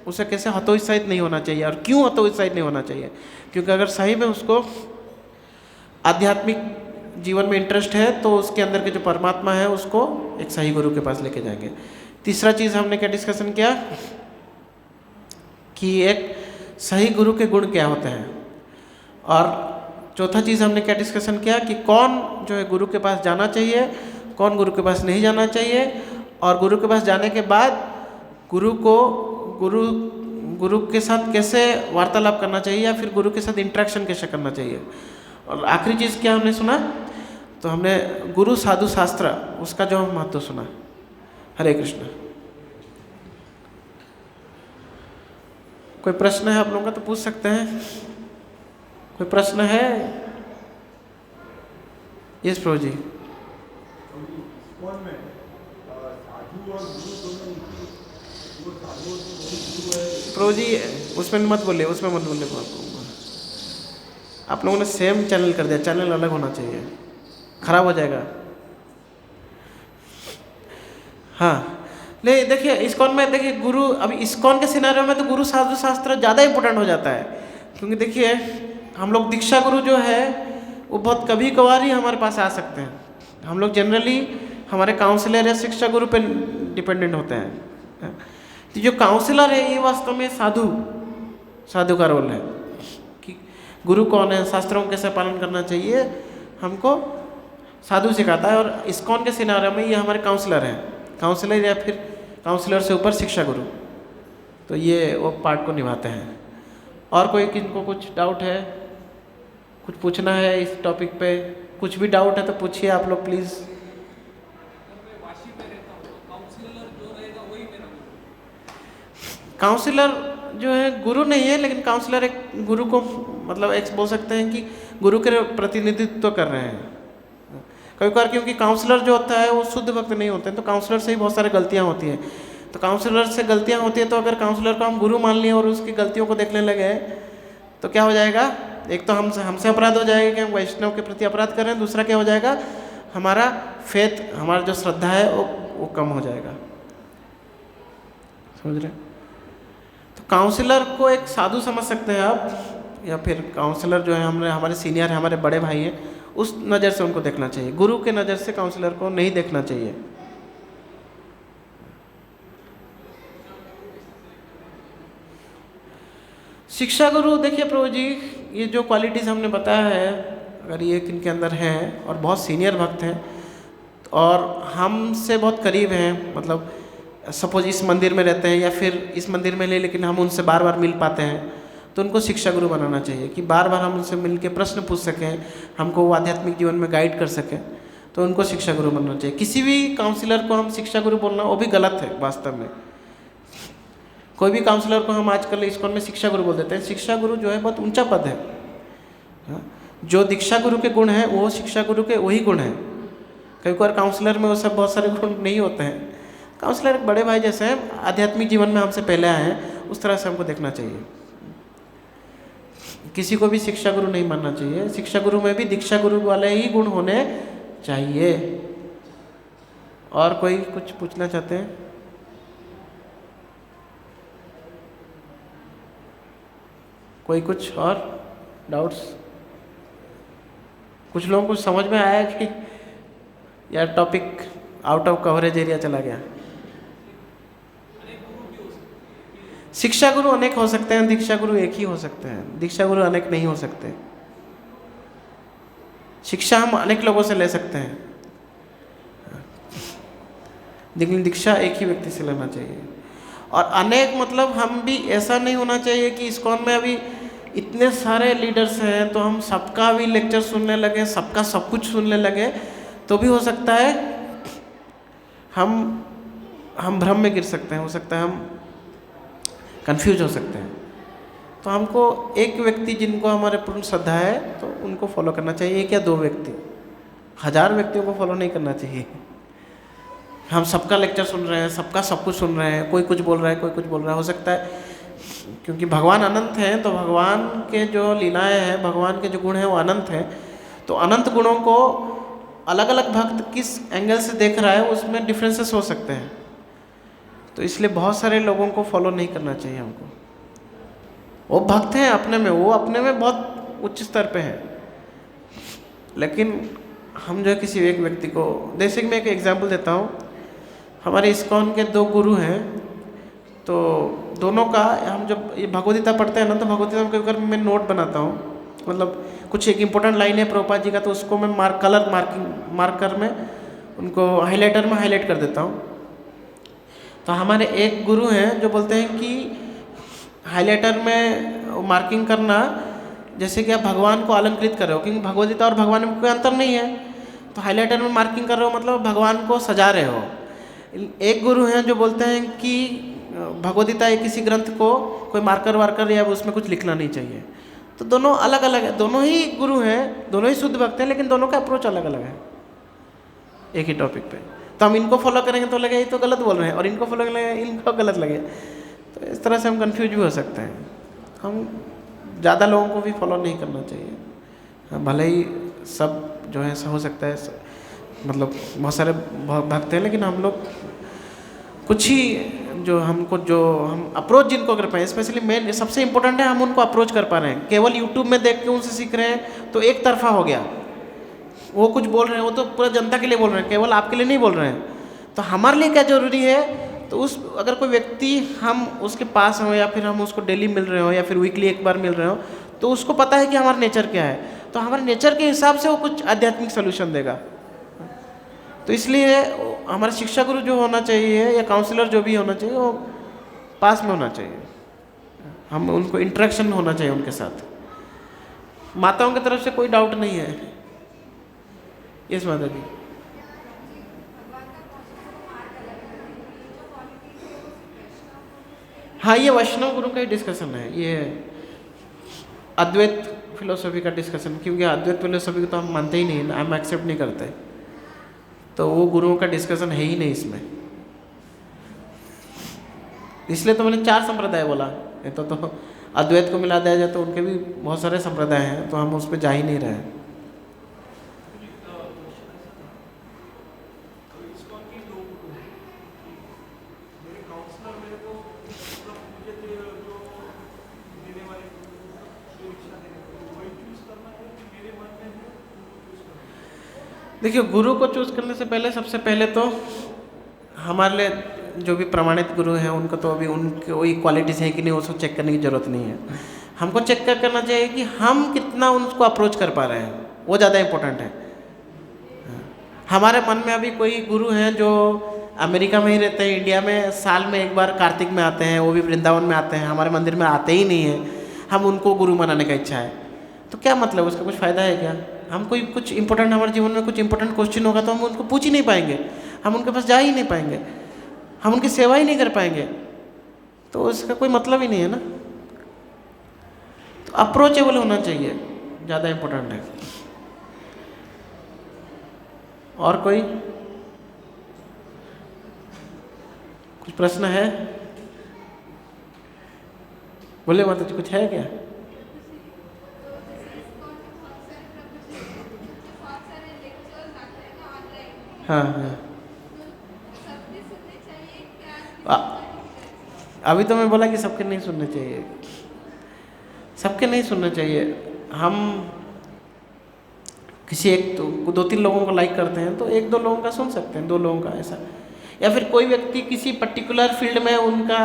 उसे कैसे हतोत्साहित नहीं होना चाहिए, और क्यों हतोत्साहित नहीं होना चाहिए। क्योंकि अगर सही में उसको आध्यात्मिक जीवन में इंटरेस्ट है तो उसके अंदर के जो परमात्मा है उसको एक सही गुरु के पास लेके जाएंगे। तीसरा चीज़ हमने क्या डिस्कशन किया कि एक सही गुरु के गुण क्या होते हैं। और चौथा चीज़ हमने क्या डिस्कशन किया कि कौन जो है गुरु के पास जाना चाहिए, कौन गुरु के पास नहीं जाना चाहिए, और गुरु के पास जाने के बाद गुरु के साथ कैसे वार्तालाप करना चाहिए, या फिर गुरु के साथ इंटरेक्शन कैसे करना चाहिए। और आखिरी चीज़ क्या हमने सुना? तो हमने गुरु, साधु, शास्त्र, उसका जो महत्व सुना। हरे कृष्ण। कोई प्रश्न है आप लोगों का तो पूछ सकते हैं। कोई प्रश्न है? यस प्रभु जी। प्रभु जी उसमें मत बोलिए, उसमें मत बोलिए। आप लोगों ने सेम चैनल कर दिया, चैनल अलग होना चाहिए, खराब हो जाएगा। हाँ ले देखिए, इस्कॉन में देखिए गुरु, अभी इस्कॉन के सिनेरियो में तो गुरु, साधु, शास्त्र ज़्यादा इंपॉर्टेंट हो जाता है। क्योंकि देखिए हम लोग दीक्षा गुरु जो है वो बहुत कभी कभार ही हमारे पास आ सकते हैं। हम लोग जनरली हमारे काउंसलर या शिक्षा गुरु पे डिपेंडेंट होते हैं। तो जो काउंसलर है ये वास्तव में साधु का रोल है कि गुरु कौन है, शास्त्रों को कैसे पालन करना चाहिए, हमको साधु सिखाता है। और इस्कॉन के सिनारे में ये हमारे काउंसलर हैं, काउंसलर या फिर काउंसलर से ऊपर शिक्षा गुरु, तो ये वो पार्ट को निभाते हैं। और कोई किनको कुछ डाउट है, कुछ पूछना है इस टॉपिक पे, कुछ भी डाउट है तो पूछिए आप लोग प्लीज़। काउंसलर जो है गुरु नहीं है, लेकिन काउंसलर एक गुरु को मतलब एक बोल सकते हैं कि गुरु के प्रतिनिधित्व कर रहे हैं कई बार, क्योंकि काउंसलर जो होता है वो शुद्ध भक्त नहीं होते हैं, तो काउंसलर से ही बहुत सारी गलतियाँ होती हैं। तो काउंसलर से गलतियाँ होती है, तो अगर काउंसलर को हम गुरु मान लिए और उसकी गलतियों को देखने लगे तो क्या हो जाएगा, एक तो हमसे अपराध हो जाएगा कि हम वैष्णव के प्रति अपराध कर रहे हैं, दूसरा क्या हो जाएगा, हमारा फेथ, हमारा जो श्रद्धा है वो कम हो जाएगा। समझ रहे हैं? तो काउंसलर को एक साधु समझ सकते हैं आप, या फिर काउंसलर जो है हमारे सीनियर है, हमारे बड़े भाई हैं, उस नज़र से उनको देखना चाहिए। गुरु के नज़र से काउंसलर को नहीं देखना चाहिए। शिक्षा गुरु, देखिए प्रभु जी, ये जो क्वालिटीज़ हमने बताया है, अगर ये किनके अंदर हैं और बहुत सीनियर भक्त हैं और हमसे बहुत करीब हैं, मतलब सपोज इस मंदिर में रहते हैं या फिर इस मंदिर में ले, लेकिन हम उनसे बार बार मिल पाते हैं, तो उनको शिक्षा गुरु बनाना चाहिए कि बार बार हम उनसे मिल के प्रश्न पूछ सकें, हमको वो आध्यात्मिक जीवन में गाइड कर सकें, तो उनको शिक्षा गुरु बनना चाहिए। किसी भी काउंसलर को हम शिक्षा गुरु बोलना वो भी गलत है वास्तव में। कोई भी काउंसलर को हम आजकल इस्कॉन में शिक्षा गुरु बोल देते हैं। शिक्षा गुरु जो है बहुत ऊंचा पद है। जो दीक्षा गुरु के गुण हैं वो शिक्षा गुरु के वही गुण हैं। कई बार काउंसलर में वो सब बहुत सारे गुण नहीं होते हैं। काउंसलर एक बड़े भाई जैसे हैं, आध्यात्मिक जीवन में हमसे पहले आए हैं, उस तरह से हमको देखना चाहिए। किसी को भी शिक्षा गुरु नहीं मानना चाहिए। शिक्षा गुरु में भी दीक्षा गुरु वाले ही गुण होने चाहिए। और कोई कुछ पूछना चाहते हैं? कोई कुछ और डाउट्स? कुछ लोगों को समझ में आया कि यार topic out of coverage area चला गया? शिक्षा गुरु अनेक हो सकते हैं, दीक्षा गुरु एक ही हो सकते हैं। दीक्षा गुरु अनेक नहीं हो सकते। शिक्षा हम अनेक लोगों से ले सकते हैं, लेकिन दीक्षा एक ही व्यक्ति से लेना चाहिए। और अनेक मतलब हम भी ऐसा नहीं होना चाहिए कि इस्कॉन में अभी इतने सारे लीडर्स हैं तो हम सबका भी लेक्चर सुनने लगे, सबका सब कुछ सुनने लगे, तो भी हो सकता है हम भ्रम में गिर सकते हैं, हो सकता है हम कंफ्यूज हो सकते हैं। तो हमको एक व्यक्ति जिनको हमारे पूर्ण श्रद्धा है तो उनको फॉलो करना चाहिए, एक या दो व्यक्ति, 1000 व्यक्तियों को फॉलो नहीं करना चाहिए। हम सबका लेक्चर सुन रहे हैं, सबका सब कुछ सुन रहे हैं, कोई कुछ बोल रहा है, कोई कुछ बोल रहा है, हो सकता है क्योंकि भगवान अनंत हैं, तो भगवान के जो लीलाएं हैं, भगवान के जो गुण हैं वो अनंत हैं। तो अनंत गुणों को अलग अलग भक्त किस एंगल से देख रहा है उसमें डिफरेंसेस हो सकते हैं। तो इसलिए बहुत सारे लोगों को फॉलो नहीं करना चाहिए हमको। वो भक्त हैं अपने में, वो अपने में बहुत उच्च स्तर पे हैं, लेकिन हम जो किसी एक व्यक्ति को, जैसे कि मैं एक एग्जांपल देता हूँ, हमारे इस्कॉन के 2 गुरु हैं, तो दोनों का हम जब ये भगवद्गीता पढ़ते हैं ना, तो भगवद्गीता में कई बार मैं नोट बनाता हूँ, मतलब कुछ एक इम्पोर्टेंट लाइन है प्रभुपाद जी का, तो उसको मैं मार्कर में उनको हाईलाइटर में हाईलाइट कर देता हूँ। तो हमारे एक गुरु हैं जो बोलते हैं कि हाईलाइटर में मार्किंग करना जैसे कि आप भगवान को अलंकृत कर रहे हो, क्योंकि भगवद्गीता और भगवान में कोई अंतर नहीं है। तो हाईलाइटर में मार्किंग कर रहे हो मतलब भगवान को सजा रहे हो। एक गुरु हैं जो बोलते हैं कि भगवद्गीता या किसी ग्रंथ को कोई मार्कर या उसमें कुछ लिखना नहीं चाहिए। तो दोनों अलग अलग है, दोनों ही गुरु हैं, दोनों ही शुद्ध भक्त हैं, लेकिन दोनों का अप्रोच अलग अलग है एक ही टॉपिक पे। तो हम इनको फॉलो करेंगे तो लगे ये तो गलत बोल रहे हैं, और इनको फॉलो करेंगे इनको गलत लगे, तो इस तरह से हम कंफ्यूज भी हो सकते हैं। हम ज़्यादा लोगों को भी फॉलो नहीं करना चाहिए। भले ही सब जो है हो सकता है, मतलब बहुत सारे भक्त हैं, लेकिन हम लोग कुछ ही जो हम अप्रोच जिनको कर पाए, स्पेशली मेन सबसे इम्पोर्टेंट है हम उनको अप्रोच कर पा रहे हैं। केवल यूट्यूब में देख के उनसे सीख रहे हैं तो एक तरफा हो गया, वो कुछ बोल रहे हैं, वो तो पूरा जनता के लिए बोल रहे हैं, केवल आपके लिए नहीं बोल रहे हैं। तो हमारे लिए क्या ज़रूरी है तो उस अगर कोई व्यक्ति हम उसके पास हों या फिर हम उसको डेली मिल रहे हो या फिर वीकली एक बार मिल रहे हो, तो उसको पता है कि हमारा नेचर क्या है, तो हमारे नेचर के हिसाब से वो कुछ आध्यात्मिक सोल्यूशन देगा। तो इसलिए हमारा शिक्षा गुरु जो होना चाहिए या काउंसलर जो भी होना चाहिए वो पास में होना चाहिए, हम उनको इंटरेक्शन होना चाहिए उनके साथ। माताओं की तरफ से कोई डाउट नहीं है। यस माता जी। हाँ, ये वैष्णव गुरु का ही डिस्कशन है, ये अद्वैत फिलोसफी का डिस्कशन, क्योंकि अद्वैत फिलोसफी को तो हम मानते ही नहीं, हम एक्सेप्ट नहीं करते, तो वो गुरुओं का डिस्कशन है ही नहीं इसमें। इसलिए तो मैंने 4 संप्रदाय बोला, ये तो अद्वैत को मिला दिया जाए तो उनके भी बहुत सारे संप्रदाय हैं, तो हम उस पर जा ही नहीं रहे। देखिए, गुरु को चूज करने से पहले सबसे पहले तो हमारे लिए जो भी प्रमाणित गुरु हैं उनको तो अभी उनकी वही क्वालिटीज है कि नहीं उसको चेक करने की ज़रूरत नहीं है। हमको चेक करना चाहिए कि हम कितना उनको अप्रोच कर पा रहे हैं, वो ज़्यादा इम्पोर्टेंट है। हमारे मन में अभी कोई गुरु हैं जो अमेरिका में ही रहते हैं, इंडिया में साल में एक बार कार्तिक में आते हैं, वो भी वृंदावन में आते हैं, हमारे मंदिर में आते ही नहीं है, हम उनको गुरु बनाने का इच्छा है, तो क्या मतलब, उसका कुछ फ़ायदा है क्या? हम कोई कुछ इंपॉर्टेंट हमारे जीवन में कुछ इंपॉर्टेंट क्वेश्चन होगा तो हम उनको पूछ ही नहीं पाएंगे, हम उनके पास जा ही नहीं पाएंगे, हम उनकी सेवा ही नहीं कर पाएंगे, तो उसका कोई मतलब ही नहीं है ना। तो अप्रोचेबल होना चाहिए, ज़्यादा इम्पोर्टेंट है। और कोई कुछ प्रश्न है? बोले माता जी, कुछ है क्या? हाँ हाँ, अभी तो मैं बोला कि सबके नहीं सुनने चाहिए, सबके नहीं सुनने चाहिए। हम किसी एक तो 2-3 लोगों को लाइक करते हैं तो 1-2 लोगों का सुन सकते हैं, 2 लोगों का ऐसा, या फिर कोई व्यक्ति किसी पर्टिकुलर फील्ड में उनका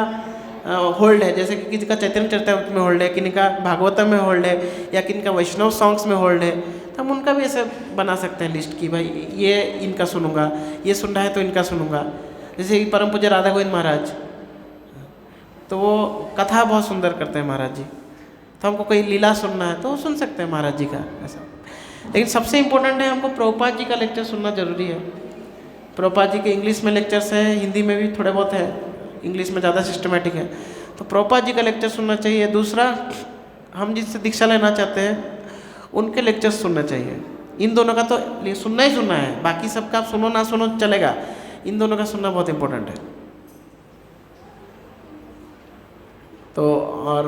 होल्ड है, जैसे कि किसी का चैतन्य चरितामृत में होल्ड है, किसी का भागवतम में होल्ड है, या किसी का वैष्णव सॉन्ग्स में होल्ड है, तो हम उनका भी ऐसे बना सकते हैं लिस्ट कि भाई ये इनका सुनूंगा, ये सुन रहा है तो इनका सुनूंगा। जैसे कि परम पूज्य राधा गोविंद महाराज, तो वो कथा बहुत सुंदर करते हैं महाराज जी, तो हमको कोई लीला सुनना है तो सुन सकते हैं महाराज जी का ऐसा। लेकिन सबसे इम्पोर्टेंट है, हमको प्रभुपाद जी का लेक्चर सुनना जरूरी है। प्रभुपाद जी के इंग्लिश में लेक्चर्स हैं, हिंदी में भी थोड़े बहुत है, इंग्लिश में ज़्यादा सिस्टमेटिक है, तो प्रभुपाद जी का लेक्चर सुनना चाहिए। दूसरा, हम जिससे दीक्षा लेना चाहते हैं उनके लेक्चर्स सुनना चाहिए। इन दोनों का तो सुनना ही सुनना है, बाकी सबका आप सुनो ना सुनो चलेगा, इन दोनों का सुनना बहुत इम्पोर्टेंट है। तो और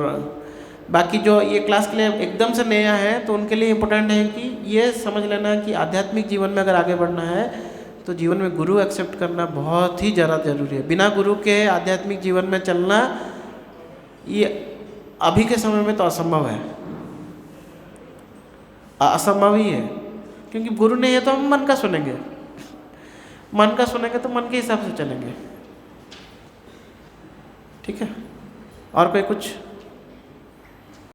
बाकी जो ये क्लास के लिए एकदम से नया है तो उनके लिए इम्पोर्टेंट है कि ये समझ लेना कि आध्यात्मिक जीवन में अगर आगे बढ़ना है तो जीवन में गुरु एक्सेप्ट करना बहुत ही ज़्यादा जरूरी है। बिना गुरु के आध्यात्मिक जीवन में चलना ये अभी के समय में तो असंभव है, असंभव ही है, क्योंकि गुरु नहीं है तो हम मन का सुनेंगे, मन का सुनेंगे तो मन के हिसाब से चलेंगे। ठीक है, और कोई कुछ?